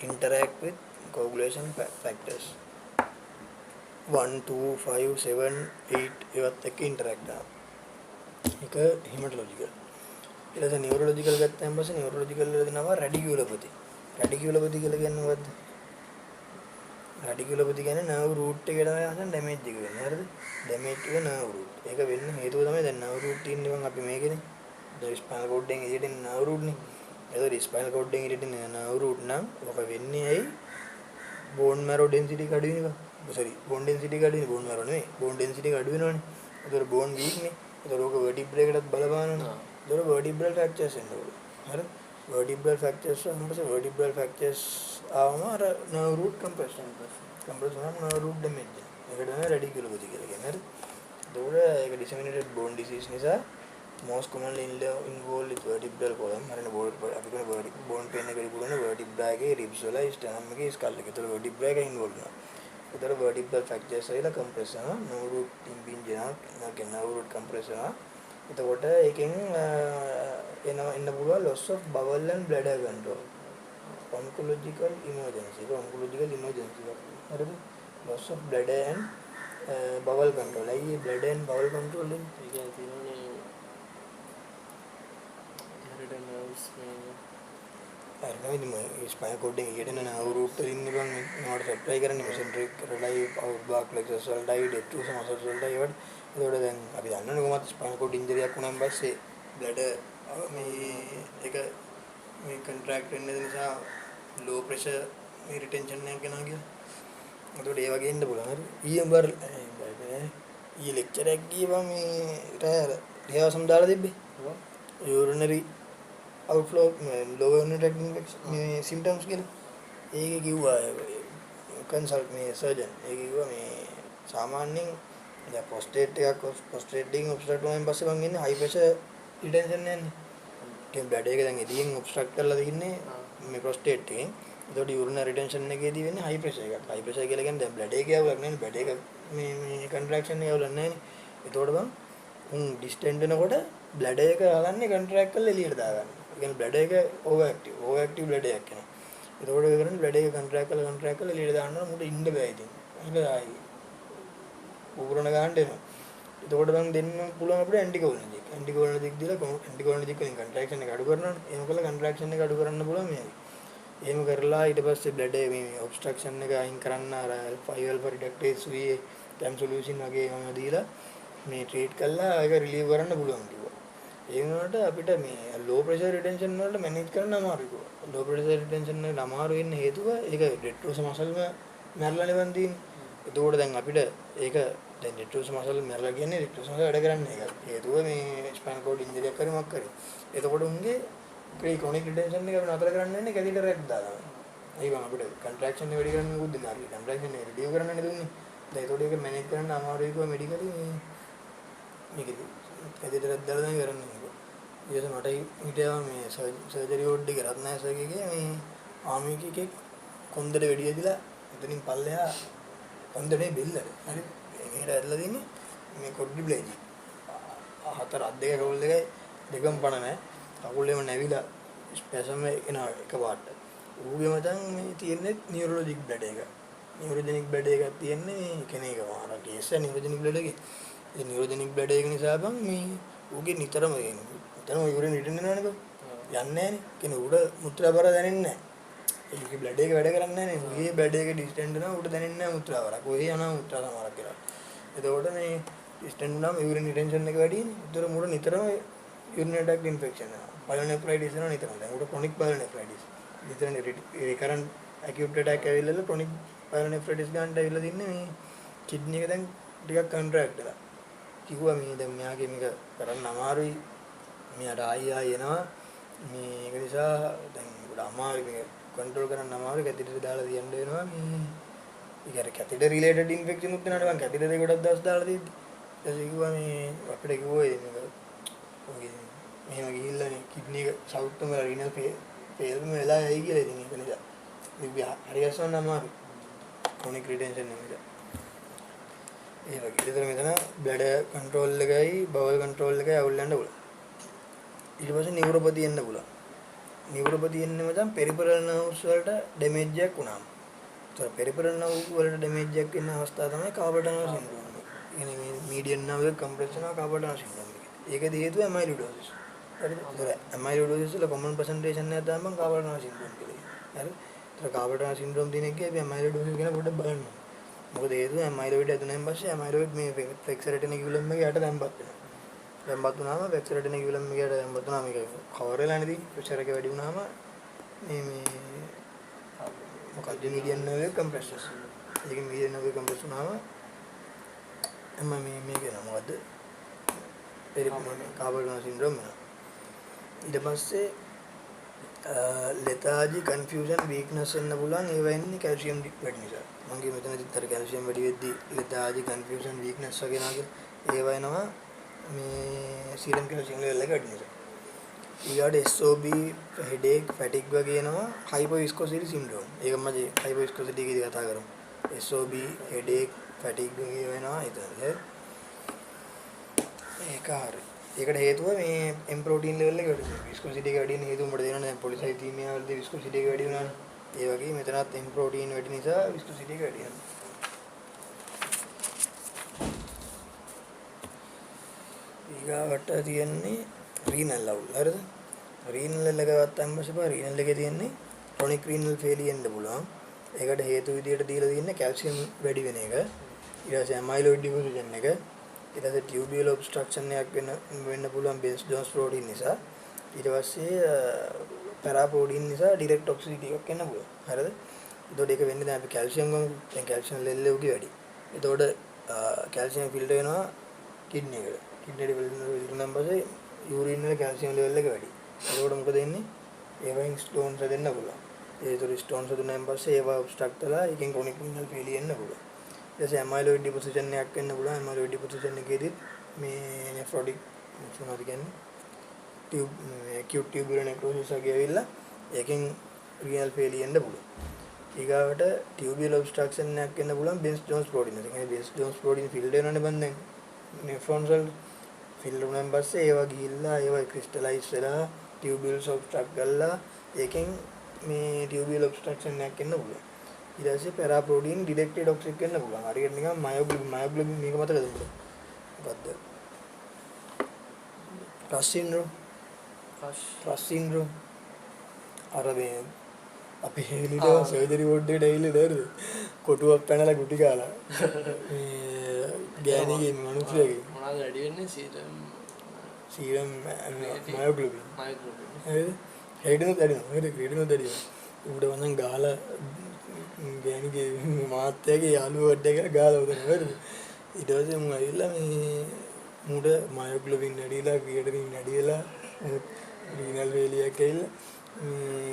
interact with coagulation factors 1 2 5 7 8 ඒවත් එක්ක interact කරනවා ඒක hematological ඊට පස්සේ neurological ගත්තාම පස්සේ neurological වල දෙනවා radiculopathy කියලා කියන්නේ මොකද්ද radiculopathy කියන්නේ nerve root එකට යන damage එක වෙන්නේ හරිද damage එක nerve root ඒක වෙන්න හේතුව තමයි දැන් nerve root තියෙන්නේ මම අපි මේකනේ දැන් spinal cord එකෙන් එළියට එන nerve root නේ ඒතකොට ස්පයිනල් කෝඩ් එකෙන් ඉරිටින් නර්ව් රූට් නම් ඔක වෙන්නේ ඇයි බෝන් මැරෝ ඩෙන්සිටි එක අඩු වෙන එක. සෝරි බෝන් ඩෙන්සිටි එක අඩු වෙන බෝන් මැරෝ නෙවෙයි බෝන් ඩෙන්සිටි එක අඩු වෙනවනේ. ඒතකොට බෝන් වීක් නේ. ඒතකොට ඔක vertebrae එකටත් බලපානවනේ. ඒතකොට vertebral fractures එනවා. හරි vertebral fractures වුණාම vertebral fractures ආවම අර නර්ව් රූට් කම්ප්‍රෙෂන් වුණාම නර්ව් රූට් ඩැමේජ් වෙනවා. ඒකට තමයි රැඩිකියුලොපැති කියලා කියන්නේ. හරි. ඒතකොට ඒක disseminated bone disease නිසා most commonly involved with vertebral column හරින අපි කියන bone pain එක ඉපුරන vertebra එකේ ribs වල sternum එකේ skull එකේ. ඒතර vertebra එක involved වෙනවා. ඒතර vertebral fractures වල compression nerve root impinge වෙනවා. nerve root compression වෙනවා. එතකොට ඒකෙන් එන්න පුළුවන් loss of bowel and bladder control. oncological emergency. හරිද? loss of bladder and bowel control. අයියේ bladder and bowel control එක තියෙනනේ හරිද මේ ස්පයිනල් කෝඩ් එකේ ඊට එන නර්ව් රූට් වලින් නිකන් නෝට සප්ලයි කරන්නේ මෙසෙන්ට්‍රික් රෙලයි අවුට්බාක් ප්ලෙක්සස් වලටයි ඩෙප්ටුස් මසල්ස් වලටයි ඒවට. ඒකට දැන් අපි දන්නවනේ කොහොමද ස්පයිනල් කෝඩ් ඉන්ජරියක් වුණාන් පස්සේ බ්ලඩර් මේ එක මේ කන්ට්‍රැක්ට් වෙන නිසා ලෝ ප්‍රෙෂර් මේ රිටෙන්ෂන් එකක් යනවා කියලා. ඒකට ඒ වගේ ඉන්න පුළුවන්. හරි. ඊයේ ලෙක්චර් එකක් ගියපම මේ රිහාසම් දාලා තිබ්බේ. urinary outflow lower urinary මේ symptoms කියලා ඒක කිව්වා කන්සල්ට් මේ සර්ජන් ඒක කිව්වා මේ සාමාන්‍යයෙන් දැන් ප්‍රොස්ටේට් එකකින් ඔබ්ස්ට්‍රක්ට් වුණාන් පස්සේ මං ඉන්නේ හයි ප්‍රෙෂර් රිටෙන්ෂන් යන්නේ ඒ බ්ලඩ් එක දැන් එදියෙන් ඔබ්ස්ට්‍රක්ට් කරලා තින්නේ මේ ප්‍රොස්ටේට් එකෙන් ඒතකොට urinary retention එකේදී වෙන්නේ හයි ප්‍රෙෂර් එකක් හයි ප්‍රෙෂර් කියලා කියන්නේ දැන් බ්ලඩ් එකේ යවලක් නෙවෙයි බ්ලඩ් එක මේ කන්ට්‍රැක්ෂන් එක යවලක් නැහැ නේ ඒතකොට බං ඩිස්ටෙන්ඩ් වෙනකොට බ්ලඩර් එක ගලන්නේ කන්ට්‍රැක්ට් කරලා එළියට දාගන්න. ඒ කියන්නේ බ්ලඩර් එක ඕවර් ඇක්ටිව් බ්ලඩර් එකක් එනවා. ඒතකොට ඒක කරන්නේ බ්ලඩර් එක කන්ට්‍රැක්ට් කරලා එළියට දානවා මුට ඉන්න බෑ ඉතින්. ඒක ආයි උගුරන ගන්නට එනවා. එතකොට දැන් දෙන්න පුළුවන් අපිට ඇන්ටිකෝලිනජික්. ඇන්ටිකෝලිනජික් දීලා ඇන්ටිකෝලිනජික් වලින් කන්ට්‍රැක්ෂන් එක අඩු කරනවානේ. එහෙම කළා කන්ට්‍රැක්ෂන් එක අඩු කරන්න පුළුවන් මේක. එහෙම කරලා ඊට පස්සේ බ්ලඩර් මේ ඔබ්ස්ට්‍රක්ෂන් එක අයින් කරන්න අර 5 alpha reductase VA TAM solution වගේ ඒවා දීලා මේ ට්‍රීට් කළා ඒක රිලීව් කරන්න පුළුවන් කිව්වා. ඒ වුණාට අපිට මේ ලෝ ප්‍රෙෂර් රිටෙන්ෂන් වලට මැනේජ් කරන්න අමාරුයි කිව්වා. ලෝ ප්‍රෙෂර් රිටෙන්ෂන් වල අමාරු වෙන්න හේතුව ඒක ඩෙට්‍රෝස් මසල්ම මැරලා නෙවන් තියෙන්නේ. ඒකෝට දැන් අපිට ඒක දැන් ඩෙට්‍රෝස් මසල් මැරලා කියන්නේ ඩෙට්‍රෝස් මසල් වැඩ කරන්නේ ඒක. හේතුව මේ ස්පයිනල් කෝඩ් ඉන්ජරියක් කරේ මොකක් කරේ. එතකොට උන්ගේ ක්‍රොනික් රිටෙන්ෂන් එක අපි නතර කරන්න වෙන්නේ කැතිටර් එකක් දාලා. ඒක අපිට කන්ට්‍රැක්ෂන් එක වැඩි කරන්න මොකද දෙන්නේ. හරි කන්ට්‍රැක්ෂන් එක රිඩියු කරන්නනේ දුන්නේ. දැන් ඒතකොට ඒක මැනේජ් කරන්න අමාරුයි කිව්වා මෙඩිකලි මේකදී කැතිටරක් දාලා දැන් කරන්නේ. ඊට මට හිටියා මේ සර්ජරි වෝඩ් එකේ රත්නායසගේ මේ ආමි එකෙක් කොන්දට වෙඩිය දීලා එතනින් පල්ලෙහා කොන්දේ බෙල්ලට හරි මේකට ඇදලා දින්නේ මේ කොඩ්ඩි බ්ලේජි හතර අත් දෙක කකුල් දෙකයි දෙකම පණ නැහැ කකුල් එම නැවිලා ස්පැසම් එනවා එකපාරට. ඌගේ මතන් මේ තියෙන්නේ නියුරොලොජික් බ්ලඩ් එක. නියුරොජෙනික් බ්ලඩ් එකක් තියෙන්නේ කෙනෙක් මාර කේස් එක නියුරොජෙනික් බ්ලඩ් එකේ. ඒ නියුරොජෙනික් බ්ලඩ් එක නිසා බං මේ ඌගේ නිතරම එන්නේ. නිතරම යුරින් රිටර්න් වෙනවනේ බං. යන්නේ නැහනේ. කෙනෙක් උඩ මුත්‍රා බර දැනෙන්නේ නැහැ. ඒකේ බ්ලඩ් එක වැඩ කරන්නේ නැහැ නේ. ඌගේ බ්ලඩ් එක ඩිස්ටෙන්ඩ් වෙනවා උඩ දැනෙන්නේ නැහැ මුත්‍රා බරක්. ඔය යනවා මුත්‍රා සමහරක් කියලා. එතකොට මේ ඩිස්ටෙන්ඩ් වුණාම යුරින් රිටෙන්ෂන් එක වැඩි වෙන්නේ. ඒතර මුඩ නිතරම urinary tract infection වෙනවා. pyelonephritis වෙනවා නිතරම. දැන් උඩ chronic pyelonephritis. නිතරම recurrent acute attack ඇවිල්ලා chronic pyelonephritis ගන්නට ඇවිල්ලා තින්නේ මේ kidney එක දැන් ටිකක් contract වෙලා. කිව්වා මේ දැන් මෙයාගේ මේක කරන්න අමාරුයි. මෙයාට ආයි එනවා. මේක නිසා දැන් උඩ අමාරුයි මේක control කරන්න අමාරුයි. කැතිටර් දාලා තියන්න වෙනවා මේ. ඒක අර කැතිටර් related infection උත් වෙනාට මං කැතිටර් එක ගොඩක් දවස් දාලා තියෙද්දි. ඊට කිව්වා මේ අපිට කිව්වා මේක ඔගේ මෙහෙම ගිහිල්ලා නේ කිඩ්නි එක සවුත් වල රීනල් ෆේල්ම වෙලා ඇයි කියලා ඉතින් ඒක නිසා. ඉතින් හරි අසන්න අමාරුයි. chronic retention නිසා. ඒ වගේ විතර මෙතන බ්ලඩ් කන්ට්‍රෝල් එකයි බවල් කන්ට්‍රෝල් එකයි අවුල් යන්න පුළුවන්. ඊට පස්සේ නියුරෝපති එන්න පුළුවන්. නියුරෝපති එන්නේ මචං පෙරිෆරල් නර්ව්ස් වලට ඩැමේජ් එකක් වුණාම. ඒතර පෙරිෆරල් නර්ව් වලට ඩැමේජ් එකක් වෙන අවස්ථාව තමයි කාබල් ටනල් සින්ඩ්‍රෝම් එක. කියන්නේ මේ මීඩියන් නර්ව් එක කම්ප්‍රෙස් වෙනවා කාබල් ටනල් සින්ඩ්‍රෝම් එක. ඒකේ හේතුව ඇමයිලෝඩෝසිස්. හරිද? ඒතර ඇමයිලෝඩෝසිස් වල කොමන් ප්‍රසන්ටේෂන් එක තමයි කාබල් ටනල් සින්ඩ්‍රෝම් කියලා. හරිද? ඒතර කාබල් ටනල් සින්ඩ්‍රෝම් දින එකේ අපි ඇමයිලෝඩෝසිස් ගැන පොඩ්ඩක් බලන්න. මොකද හේතුව ඇමයිලෝයිඩ් ඇතුළෙන් පස්සේ ඇමයිලෝයිඩ් මේ ෆ්ලෙක්සරටින් ඉක්විලිබ්‍රියම් එක යට දැම්පත් වෙනවා. දැම්පත් වුණාම ෆ්ලෙක්සරටින් ඉක්විලිබ්‍රියම් එක යට දැම්පත් වුණාම මේක කවර් වෙලා නැති ප්‍රෙෂර් එක වැඩි වුණාම මේ මොකක්ද මීඩියන් නර්ව් එක කම්ප්‍රෙස් වෙනවා. ඒක මීඩියන් නර්ව් එක කම්ප්‍රෙස් වුණාම මේක නම මොකද්ද? කාබල් ටනල් සින්ඩ්‍රෝම් වෙනවා. ඊට පස්සේ lethargy confusion weakness වෙන්න පුළුවන්. ඒ වෙන්නේ කැල්සියම් වැඩි නිසා. මගේ මෙතනදිත් අර කැල්සියම් වැඩි වෙද්දී lethargy confusion weakness වගේ නාගේ ඒව එනවා මේ serum calcium level එක වැඩි නිසා. ඊළඟට SOB headache fatigue වගේ එනවා hypoviscosity syndrome. ඒක මම hypoviscosity කියදී කතා කරමු. SOB headache fatigue වගේ වෙනවා එතන. ඒක හරි. ඒකට හේතුව මේ M protein level එක වැඩි වෙනවා. viscosity එක වැඩි වෙන හේතුව උඹට දෙනවනේ දැන් polycythemia වලදී viscosity එක වැඩි වෙනවානේ. ඒ වගේ මෙතනත් M protein වැඩි නිසා viscosity එක වැඩි වෙනවා. ඊගාවට තියෙන්නේ renal අවුල්. හරිද? renal එක ගත්තාම පස්සේ renal එකේ තියෙන්නේ chronic renal failure එන්න පුළුවන්. ඒකට හේතු විදියට දීලා තියෙන්නේ calcium වැඩි වෙන එක. ඊට පස්සේ amyloid deposition එක. ඊට පස්සේ tubular obstruction එකක් වෙන්න පුළුවන් Bence Jones protein නිසා. ඊට පස්සේ para protein නිසා direct toxicity එකක් එන්න පුළුවන්. හරිද? එතකොට ඒක වෙන්නේ දැන් අපි calcium ගමු. දැන් calcium level එක උගේ වැඩි. එතකොට calcium filter වෙනවා kidney එකට. kidney එක filter පස්සේ urine වල calcium level එක වැඩි. එතකොට මොකද වෙන්නේ? ඒවෙන් stones හැදෙන්න පුළුවන්. ඒතර stones හැදුනාන් පස්සේ ඒවා obstruct වෙලා ඒකෙන් chronic renal failure එන්න පුළුවන්. ඊට amyloid deposition එකක් වෙන්න පුළුවන්. amyloid deposition එකේදීත් මේ nephrotic මොනවද කියන්නේ? acute tubular necrosis වගේ ඇවිල්ලා ඒකෙන් renal failure එන්න පුළුවන්. ඊගාවට tubular obstruction එකක් වෙන්න පුළුවන් Bence Jones protein. ඒ කියන්නේ Bence Jones protein filter වෙනවනේ බන් දැන් nephrons වල filter වුණාන් පස්සේ ඒවා ගිහිල්ලා ඒවා crystallize වෙලා tubules obstruct කරලා ඒකෙන් මේ tubular obstruction එකක් එන්න පුළුවන්. ඊට පස්සේ para protein directly toxic වෙන්න පුළුවන්. හරියට නිකන් myoglobin මේක මතකද උඹට? මොකද්ද? Rush syndrome. අර මේ අපි හෙලිට සර්ජරි වෝඩ් එකට ඇවිල්ලා දාරද? කොටුවක් පැනලා ගුටි කාලා. මේ ගෑණිගේ මිනිස්සුගේ මොනවද වැඩි වෙන්නේ serum myoglobin. හරිද? හෙඩිනුත් ඇරිනවා. හරිද? හෙඩිනුත් ඇරිනවා. උඩ වන්දන් ගාලා ගෑණිගේ මාත්‍යාගේ යාළුවෝ වඩ එක ගාලා උදේ හරිද? ඊට පස්සේ මම ඇවිල්ලා මේ මුඩ මයොග්ලොබින් වැඩිලා ක්‍රියේටිනින් වැඩිලා රීනල් වේලියක් ඇවිල්ලා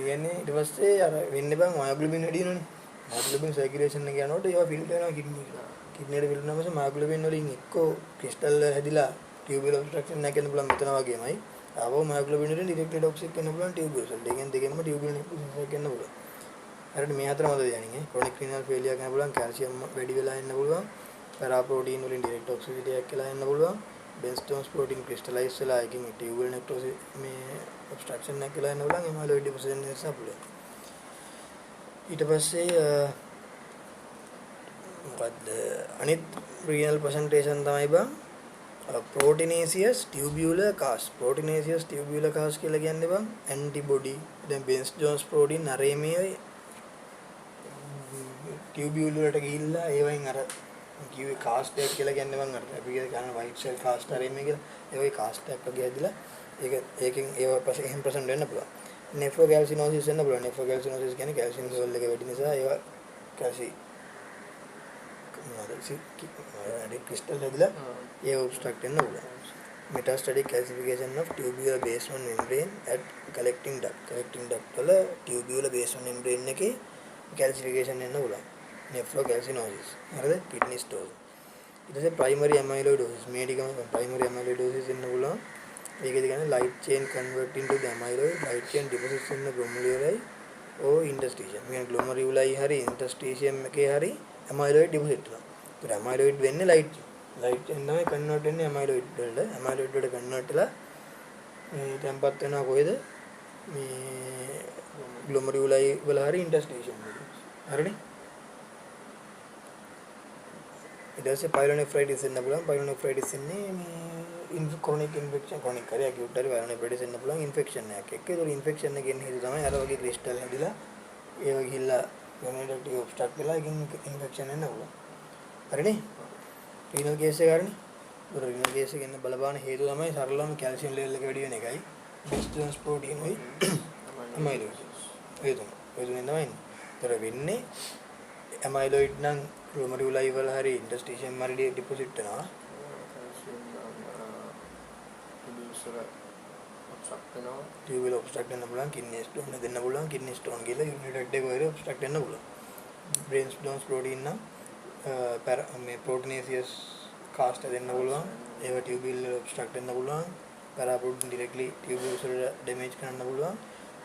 කියන්නේ ඊට පස්සේ අර වෙන්නේ බං මයොග්ලොබින් වැඩි වෙනවනේ. මයොග්ලොබින් සර්කියුලේෂන් එක යනකොට ඒවා ෆිල්ටර් වෙනවා කිඩ්නි එකට. කිඩ්නි එකට ෆිල්ටර් වෙනවා පස්සේ මයොග්ලොබින් වලින් එක්කෝ ක්‍රිස්ටල් හැදිලා ටියුබුලර් ඔබ්ස්ට්‍රක්ෂන් එකක් එන්න පුළුවන් මෙතන වගේමයි. ආවෝ මයොග්ලොබින් වලින් ඩිරෙක්ට්ලි ටොක්සික් වෙන්න පුළුවන් ටියුබුලර්ස් වලට. ඒකෙන් දෙකෙන්ම ටියුබුලර් නෙක්‍රොසිස් එකක් එන්න පුළුවන්. හරියට මේ හතර මතද යන්නේ. ක්‍රොනික් රීනල් ෆේලියර් එකක් එන්න පුළුවන්. කැල්සියම් වැඩි වෙලා එන්න පුළුවන්. para protein වලින් ඩිරෙක්ට් ටොක්සිසිටි එකක් කියලා එන්න පුළුවන්. බෙන්ස්ටෝන්ස් ප්‍රෝටීන් ක්‍රිස්ටලයිස් වෙලා එකකින් ටියුබල් නෙක්‍රොසිස් මේ ඔබස්ට්‍රක්ෂන් එකක් වෙලා යන බලන් ඇමයිලොයිඩ් ඩිපොසිෂන් නිසා පුළුවන්. ඊට පස්සේ මොකද්ද අනිත් රීනල් ප්‍රසන්ටේෂන් තමයි බං ප්‍රෝටිනේසියස් ටියුබියුලර් කාස්. ප්‍රෝටිනේසියස් ටියුබියුලර් කාස් කියලා කියන්නේ බං ඇන්ටිබොඩි. දැන් බෙන්ස්ටෝන්ස් ප්‍රෝටීන් අරේමේ ටියුබියුල් වලට ගිහිල්ලා ඒවයින් අර කිව්වේ කාස්ට් එකක් කියලා කියන්නේ මම අර අපි කියන වයිට් සෙල් කාස්ට් අරේමේ කියලා. ඒ වගේ කාස්ට් එකක් වගේ ඇදලා ඒකෙන් ඒව පස්සේ එහෙම ප්‍රසන්ට් වෙන්න පුළුවන්. නෙෆ්‍රෝගැල්සිනෝසිස් වෙන්න පුළුවන්. නෙෆ්‍රෝගැල්සිනෝසිස් කියන්නේ කැල්සියම් ලෙවල් එක වැඩි නිසා ඒවා කැල්සි මොනවාද ක්‍රිස්ටල් හැදිලා ඒ ඔබස්ට්‍රක්ට් වෙන්න පුළුවන්. metastatic calcification of tubular basement membrane at collecting duct. collecting duct වල tubular basement membrane එකේ calcification වෙන්න පුළුවන්. nephrocalcinosis. හරිද? kidney stone. ඊට පස්සේ primary amyloidosis. මේ ටිකම primary amyloidosis වෙන්න පුළුවන්. ඒකේද කියන්නේ light chain convert into the amyloid, light chain deposits in the glomeruli or interstitium. මේ glomeruli හරි interstitium එකේ හරි amyloid deposit වෙනවා. ඒතර amyloid වෙන්නේ light chain තමයි convert වෙන්නේ amyloid වලට. amyloid වලට convert වෙලා මේ tempat වෙනවා කොහෙද? මේ glomeruli වල හරි interstitium වල. හරිනේ? ඊට පස්සේ pyelonephritis වෙන්න පුළුවන්. pyelonephritis ඉන්නේ මේ chronic infection chronic හරි acute හරි pyelonephritis වෙන්න පුළුවන් infection එකක් එක්ක. ඒතකොට infection එකෙන් හේතු තමයි අර වගේ crystal හැදිලා ඒව ගිහිල්ලා glomerular obstruct වෙලා එකකින් infection වෙන්න පුළුවන්. හරිනේ? renal case එක හරිනේ? ඒතකොට renal case එකෙන් බලපාන හේතුව තමයි සරලවම calcium level එක වැඩි වෙන එකයි. Best protein වෙයි amyloid. ඒ තුනෙන් තමයි ඉන්නේ. ඒතර වෙන්නේ amyloid නම් glomeruli වල හරි interstitium වල deposit වෙනවා. tubular obstruct වෙන්න පුළුවන්, kidney stone දෙන්න පුළුවන්, kidney stone කියලා urinary tract එක වල obstruct වෙන්න පුළුවන්. brainstorms protein නම් මේ proteinaceous cast දෙන්න පුළුවන්. ඒවා tubular obstruct වෙන්න පුළුවන්. paraprotein directly tubules වල damage කරන්න පුළුවන්.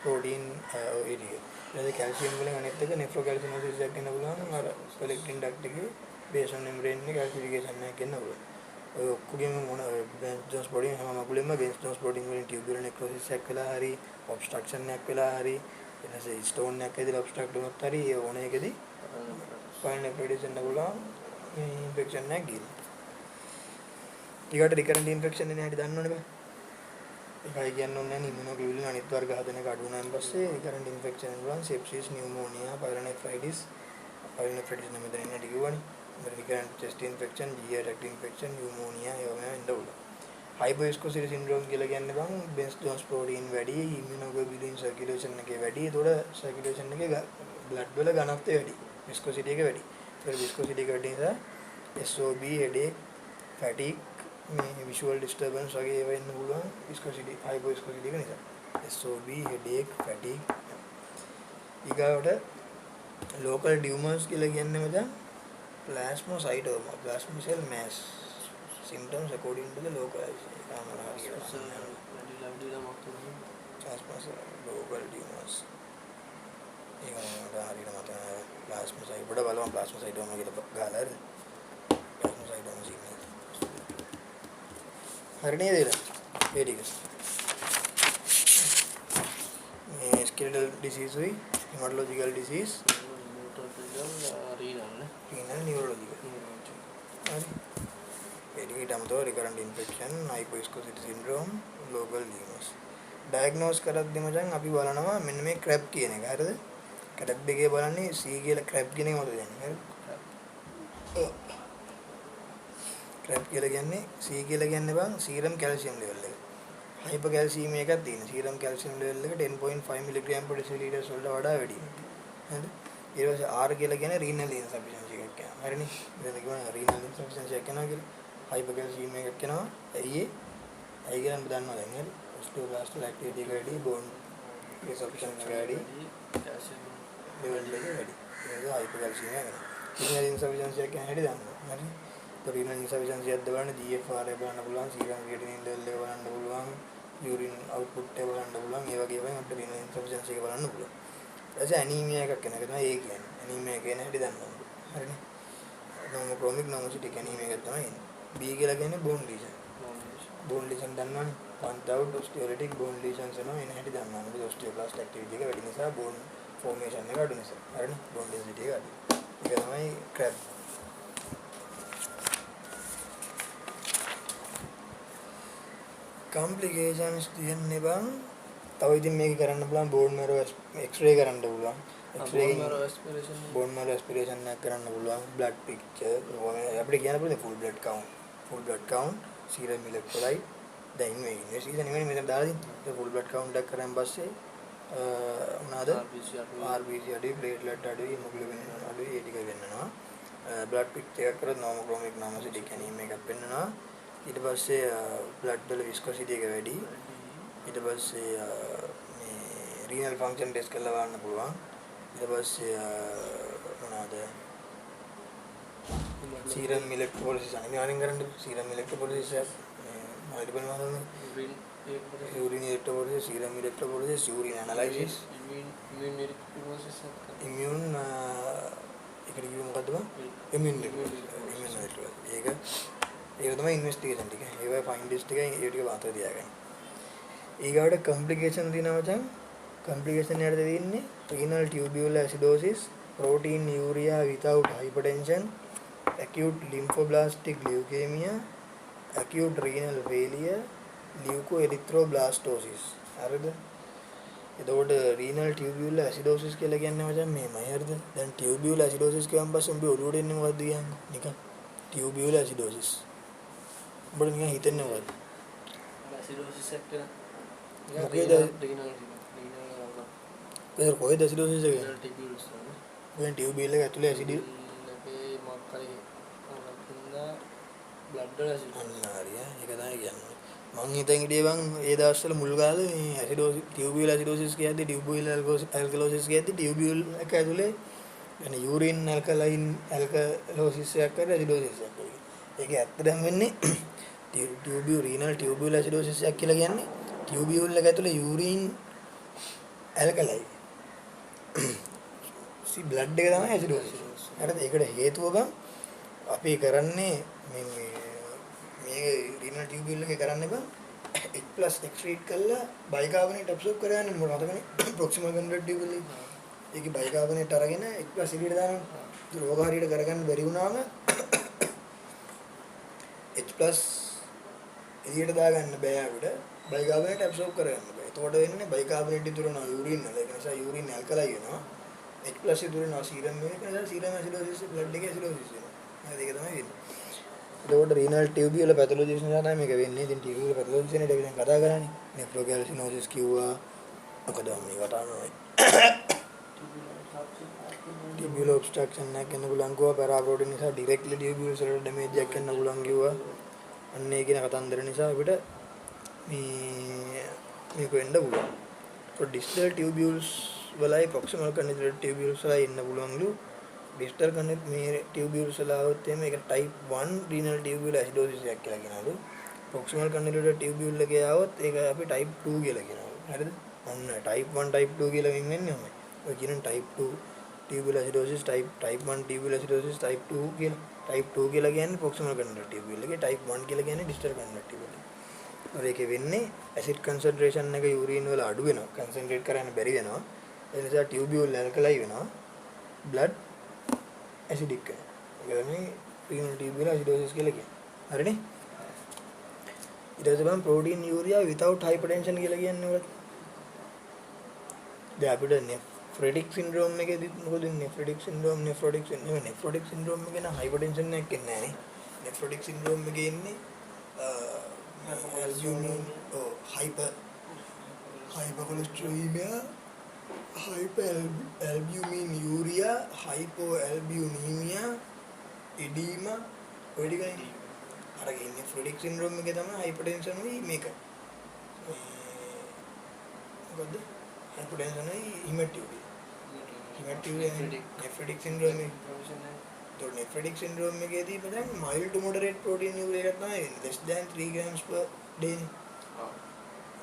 protein area. ඊට calcium වලින් අනිත් එක nephrocalcinosis එකක් වෙන්න පුළුවන්. අර collecting duct එකේ basement membrane එකේ calcification එකක් වෙන්න පුළුවන්. ඔය ඔක්කොගෙම මොන බෙන්ස්ටෝන්ස් ප්‍රෝටීන් හැම මගුලෙම බෙන්ස්ටෝන්ස් ප්‍රෝටීන් වලින් ටියුබුලර් නෙක්‍රොසිස් එකක් වෙලා හරි ඔබස්ට්‍රක්ෂන් එකක් වෙලා හරි එනසේ ස්ටෝන් එකක් ඇදලා ඔබස්ට්‍රක්ට් වුණොත් හරි ඒ ඕන එකදී pyelonephritis වෙන්න පුළුවන්. මේ ඉන්ෆෙක්ෂන් එකක් ගිහින් ටිකට රිකරන්ට් ඉන්ෆෙක්ෂන් එන හැටි දන්නවනේ බෑ. ඒකයි කියන්න ඕනේ නැහැ ඉමුනෝග්ලෝබුලින් අනිත් වර්ග හදන එක අඩු වුණාන් පස්සේ රිකරන්ට් ඉන්ෆෙක්ෂන් වල sepsis pneumonia pyelonephritis නම් මෙතන ඉන්නට කිව්වනේ. recurrent chest infection, GI tract infection, pneumonia ඒවා වෙන්න පුළුවන්. hyperviscosity syndrome කියලා කියන්නේ බං බෙන්ස්ටෝන්ස් ප්‍රෝටීන් වැඩි, immunoglobulin circulation එකේ වැඩි. ඒතකොට circulation එකේ blood වල ඝනත්වය වැඩි. viscosity එක වැඩි. ඒක viscosity එක වැඩි නිසා SOB, headache, fatigue, මේ visual disturbance වගේ ඒවා වෙන්න පුළුවන් viscosity hyperviscosity එක නිසා. SOB, headache, fatigue. ඊගාවට local tumors කියලා කියන්නේ මචං plasmacytoma, plasma cell mass symptoms according to the localization. Plasma cell local tumors. ඒකට හරියට මත plasmacytoma වල බලන්න plasmacytoma කියලා ගහලා හරි. plasmacytoma සින්නේ. හරි නේද ඒක? ඒ ටික. මේ skeletal disease උයි hematological disease renal neurological හරි එඩිකේටම තෝ recurrent infection hyperviscosity syndrome local tumors diagnose කරද්දි මචං අපි බලනවා මෙන්න මේ crab කියන එක හරිද crab එකේ බලන්නේ C කියලා crab කියන එක මොකද කියන්නේ හරිද crab කියලා කියන්නේ C කියලා කියන්නේ බං serum calcium level එක hypercalcemia එකක් තියෙන serum calcium level එක 10.5 mg per deciliter වලට වඩා වැඩි හරිද ඊට පස්සේ R කියලා කියන්නේ renal insufficiency එකක් කියනවා. හරිනේ. ඉතින් කියනවා renal insufficiency එකක් කියනවා කියලා. hypercalcemia එකක් කියනවා. ඇයි කියලා අපි දන්නවා දැන් නේද? osteoblastic activity එක වැඩි, bone insufficiency එක වැඩි, calcium level එක වැඩි. ඒක hypercalcemia වෙනවා. renal insufficiency එක කියන්නේ හැටි දන්නවා. හරි. તો renal insufficiency එකද බලන්න GFR එක බලන්න පුළුවන්, serum creatinine level එක බලන්න පුළුවන්, urine output එක බලන්න පුළුවන්. ඒ වගේ ඒවායින් අපිට renal insufficiency එක බලන්න පුළුවන්. එතකොට ඇනීමියා එකක් වෙන එක තමයි ඒ කියන්නේ. ඇනීමියා කියන හැටි දන්නවා. හරිනේ. මොනෝක්‍රොමික් නොමොසිටික් ඇනීමියා එක තමයි එන්නේ. B කියලා කියන්නේ බෝන් ඩිසීස්. බෝන් ලීෂන් දන්නවනේ without osteolytic bone lesions එනවා එන හැටි දන්නවනේ මොකද osteoblast activity එක වැඩි නිසා bone formation එක අඩු නිසා හරිනේ bone density එක අඩු ඒක තමයි crab complications තියන්නේ බං තව ඉතින් මේක කරන්න පුළුවන් bone marrow x-ray කරන්න පුළුවන් x-ray bone marrow aspiration එකක් කරන්න පුළුවන් blood picture අපිට කියන්න පුළුවන් full blood count serum electrolyte දැන් මේ ඉන්වෙස්ටිගේෂන් නෙමෙයි මෙතන දාලා තියෙන්නේ full blood count එකක් කරන් පස්සේ මොනවාද RBC අඩුයි platelet අඩුයි hemoglobin අඩුයි ඒ ටික වෙන්නනවා blood picture එකක් කරලා normochromic normocytic anemia එකක් පෙන්නනවා ඊට පස්සේ blood වල viscosity එක වැඩි ඊට පස්සේ මේ renal function test කරලා බලන්න පුළුවන් ඊට පස්සේ මොනවාද serum electrolysis අනිවාර්යෙන් කරන්න serum electrolysis multiple urine electrolysis serum electrolysis urine analysis immune එකට කිව්ව මොකද්ද බං immune electrolysis ඒක තමයි ඉන්වෙස්ටිගේෂන් ටික ඒවයි ෆයින්ඩිස් ටික ඒ ටික වාතය තියාගන්න ඊගාවට කොම්ප්ලිකේෂන් දිනවා මචං කොම්ප්ලිකේෂන් එකකට දෙන්නේ renal tubular acidosis protein urea without hypertension acute lymphoblastic leukemia acute renal failure leukoerythroblastosis හරිද එතකොට renal tubular acidosis කියලා කියන්නේ මචං මේමයි හරිද දැන් tubular acidosis කියවන් පස්සේ උඹේ ඔළුවට එන්නේ මොකද්ද කියන්නේ නිකන් tubular acidosis උඹට නිකන් හිතෙන්නේ මොකද්ද acidosis එක මොකේද කොහෙද acidosis එක දැන් tubular එක ඇතුලේ acid blood acid අන්න හරිය ඒක තමයි කියන්නේ මං හිතන් හිටියේ බං ඒ දවස්වල මුල් කාලේ මේ acidosis tubular acidosis කියද්දි tubular alkalosis කියද්දි tubule එක ඇතුලේ يعني urine alkaline alkalosis එකක් කරලා acidosis එකක් කරලා ඒක ඇත්තටම වෙන්නේ renal tubular acidosis එකක් කියලා කියන්නේ tubule එක ඇතුලේ urine alkaline blood එක තමයි acidosis හරිද ඒකට හේතුව බං අපි කරන්නේ මේ renal tubule එකේ කරන්නේ බං H+ excrete කරලා bicarbonate absorb කරගන්න මොකද මතකනේ proximal conductive tubule එකේ bicarbonate අරගෙන H+ එළියට දානවා රෝග හරියට කරගන්න බැරි වුණාම H+ එළියට දාගන්න බෑ අපිට bicarbonate absorb කරගන්න බෑ එතකොට වෙන්නේ bicarbonate ඉතුරුනවා urine වල ඒ නිසා urine alkaline වෙනවා H+ ඉතුරුනවා serum එකේ ඒ නිසා serum acidosis blood එකේ acidosis වෙනවා ඒක තමයි වෙන්නේ එතකොට renal tubular pathologies නිසා තමයි මේක වෙන්නේ. ඉතින් tubular pathologies ගැන අපි දැන් කතා කරන්නේ. nephrocalcinosis කිව්වා. මොකද මේ කතාවේ tubular obstruction එකක් වෙන්න පුළුවන් කිව්වා. paraprotein නිසා directly tubules වලට damage එකක් වෙන්න පුළුවන් කිව්වා. අන්න ඒ කියන කතන්දර නිසා අපිට මේක වෙන්න පුළුවන්. so distal tubules වලයි proximal condylar tubules වලයි ඉන්න පුළුවන්ලු. distal tubules වල આવොත් එimhe ඒක type 1 renal tubular acidosis එකක් කියලා කියනවලු proximal condylar tubule එකේ આવොත් ඒක අපි type 2 කියලා කියනවලු හරිද ඔන්න type 1 type 2 කියලා වෙන්නේ ඔහොමයි ඔය කියන type 2 tubular acidosis type 1 tubular acidosis type 2 කියලා කියන්නේ proximal condylar tubule එකේ type 1 කියලා කියන්නේ distal condylar tubule එකේ ඒකේ වෙන්නේ acid concentration එක urine වල අඩු වෙනවා concentrate කරන්න බැරි වෙනවා ඒ නිසා tubule alkali වෙනවා blood acidic වෙනවා. ඒක තමයි renal tubular acidosis කියලා කියන්නේ. හරිනේ? ඊට පස්සේ බලන්න protein urea without hypertension කියලා කියන්නේ මොකක්ද? දැන් අපිට nephrotic syndrome එකේදී මොකද nephrotic syndrome එකේ නම් hypertension එකක් එන්නේ නැහැ නේ. nephrotic syndrome එකේ ඉන්නේ albumin hypercholesterolemia hyperalbuminuria hypoalbuminemia edema ඔය ටිකනේ අර ඉන්නේ nephrotic syndrome එකේ තමයි hypertension වෙයි මේක මොකද්ද hypertension වෙයි nephrotic syndrome तो nephrotic syndrome එකේදී බලන්න mild to moderate protein urea එකක් තමයි less than 3 grams per day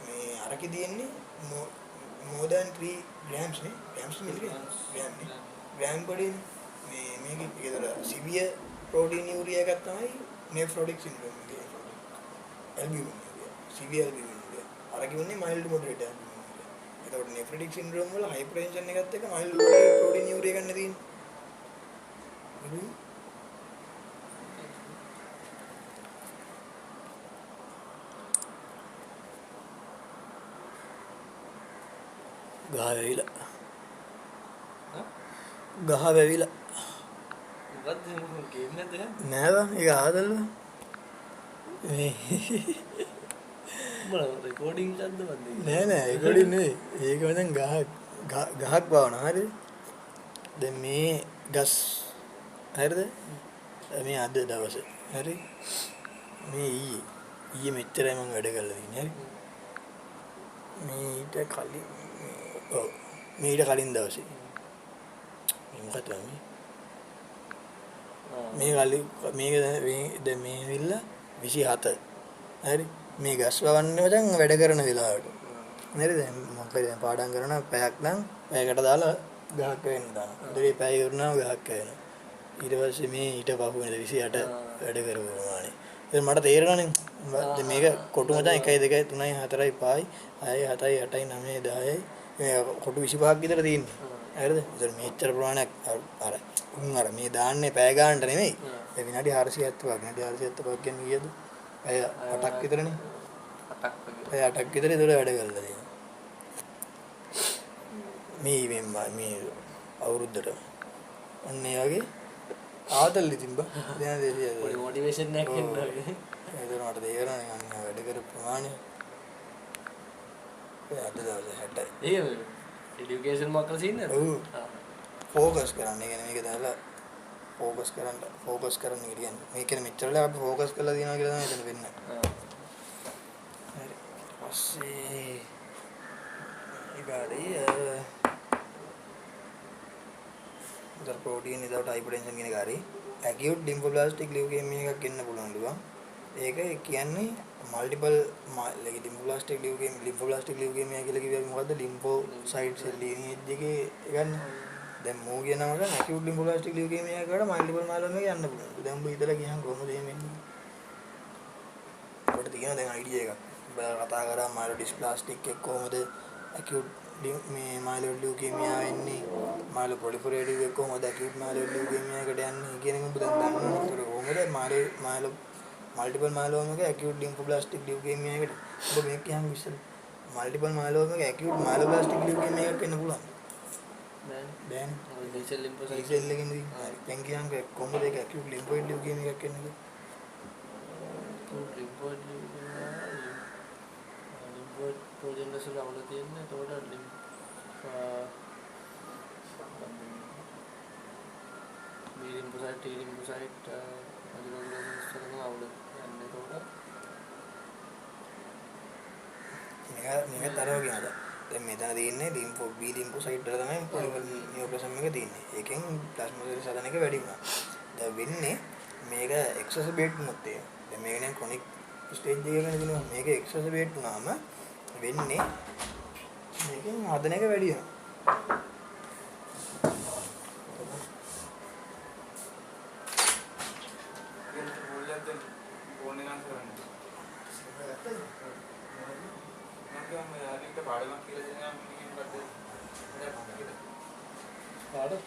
මේ අරකේ තියෙන්නේ more than 3 grams නේ grams milligrams gram per day මේකේ severe protein urea එකක් තමයි nephrotic syndrome එකේ ඇල්බියුමින් එක. සිවියර් ඇල්බියුමින් එක. අර කිව්වනේ මයිල්ඩ් මොඩරේට් ඇල්බියුමින් එක. එතකොට නෙෆ්‍රටික් සින්ඩ්‍රෝම් වල හයිපර්ටෙන්ෂන් එකත් එක්ක මයිල්ඩ් මොඩරේට් ප්‍රෝටීනියුරියා ගන්න තියෙන්නේ. ගහ වැවිලා. ගහ වැවිලා. මොකද්ද ගේම් එකද නෑ බං ඒක ආදල්ල. මේ මොන රෙකෝඩින් එකක්ද මන්ද නෑ රෙකෝඩින් නෙවෙයි. ඒක මචං ගහක් බවනවා හරිද? දැන් මේ ගස් හරිද? මේ අද දවසේ හරි මේ ඊයේ මෙච්චරයි මම වැඩ කරලා තින්නේ හරි. මේ ඊට කලින් ඔව් මේ ඊට කලින් දවසේ මේ මොකක්ද මේ කලින් මේක දැන් මේ ඇවිල්ලා 27 හරි මේ ගස් වවන්නේ මචං වැඩ කරන වෙලාවට හරි දැන් මොකද දැන් පාඩම් කරන පැයක් නම් පැයකට දාලා ගහක් වෙන්න දානවා. ඉතින් පැය ඉවරනවා ගහක් වෙනවා. ඊට පස්සේ මේ ඊට පහුවෙන 28 වැඩ කරපු ප්‍රමාණය. ඉතින් මට තේරෙනවානේ දැන් මේක කොටු මචං 1 2 3 4 5 6 7 8 9 10යි මේ කොටු 25ක් විතර තියෙන්නේ. හරිද? ඉතින් මේච්චර ප්‍රමාණයක් අර අර මේ දාන්නේ පැය ගන්නට නෙමෙයි. ඒ විනාඩි 475ක් විනාඩි 475ක් කියන්නේ කීයද? පැය 8ක් විතරනේ. 8ක් වගේ. පැය 8ක් විතර ඒතර වැඩ කරලා තියෙනවා. මේ අවුරුද්දට ඔන්න ඒ වගේ ආතල් ඉතින් බා දැන් දෙලියද පොඩි මොටිවේෂන් එකක් එන්න වගේ. ඒතර මට තේරෙනවා මම වැඩ කරපු ප්‍රමාණය අද දවසේ 60යි. ඒක එඩියුකේෂන් මොකක්ද සීන්නද? ඔව්. ෆෝකස් කරන්න. ඒ කියන්නේ මේක දාලා ෆෝකස් කරන්න කියන්නේ. මේ කියන්නේ මෙච්චරලා අපි ෆෝකස් කරලා දිනවා කියලා තමයි එතන වෙන්නේ. හරි. පස්සේ ඊගාඩේ උදේ ප්‍රෝටීන් විතවට හයිපර්ටෙන්ෂන් කියන එක හරි. ඇකියුට් ලිම්ෆෝබ්ලාස්ටික් ලියුකේමියා එකක් එන්න පුළුවන් ලුවා. ඒක කියන්නේ මල්ටිපල් ලිම්ෆෝබ්ලාස්ටික් ලියුකේමියා කියලා කිව්වේ මොකද්ද? ලිම්ෆෝසයිට් සෙල් ලිනියේජ් එකේ ගන්න. දැන් මෝ කියනවා නම් ඇකියුට් ලිම්ෆෝබ්ලාස්ටික් ලියුකේමියා එකට මල්ටිපල් මයලෝම එක යන්න පුළුවන්. දැන් උඹ හිතලා කියහන් කොහොමද එහෙම වෙන්නේ? අපිට තියෙන දැන් අයිඩියා එකක්. උඹ කතා කරා මයලෝඩිස්ප්ලාස්ටික් එක කොහොමද ඇකියුට් මේ මයලෝඩ් ලියුකේමියා වෙන්නේ? මයලෝ ප්‍රොලිෆරේටිව් එක කොහොමද ඇකියුට් මයලෝඩ් ලියුකේමියා එකට යන්නේ කියන එක උඹ දැන් දන්නවා. ඒක කොහොමද මයලෝ මල්ටිපල් මයලෝම එක ඇකියුට් ලිම්ෆෝබ්ලාස්ටික් ලියුකේමියා එකට ඔබ මේක කියහන් ඉස්සෙල් මල්ටිපල් මයලෝම එක ඇකියුට් මයලෝබ්ලාස්ටික් ලියුකේමියා එකක් වෙන්න පුළුවන්. බෑනේ. ඔය සෙල් ලිම්ෆෝසයිට් සෙල් එකකින් හරි. දැන් කියහන් කොහොමද ඒක ඇකියුට් ලිම්ෆෝයිඩ් ලියුකේමියා එකක් වෙන්නේ? ලිම්ෆෝයිඩ් ලිම්ෆෝයිඩ් ප්‍රොජෙනරස් වල අවුල තියෙන්නේ. එතකොට මේ ලිම්ෆෝසයිට් ටී ලිම්ෆෝසයිට් අදිනෝග්ලෝබින්ස් වල අවුල යන්නේ. එතකොට මේක තරව කියනද දැන් මෙතන තියෙන්නේ ලිම්ෆෝ බී ලිම්ෆෝසයිට් වල තමයි පොලිවල් නියෝප්ලාසම් එක තියෙන්නේ. ඒකෙන් ප්ලාස්මා සෙල් සදන එක වැඩි වුණා. දැන් වෙන්නේ මේක එක්සසබේට් වුණොත් ඒ. දැන් මේක නේ ක්‍රොනික් ස්ටේජ් එකක නේදිනවා. මේක එක්සසබේට් වුණාම වෙන්නේ මේකෙන් හදන එක වැඩි වෙනවා. පාඩම්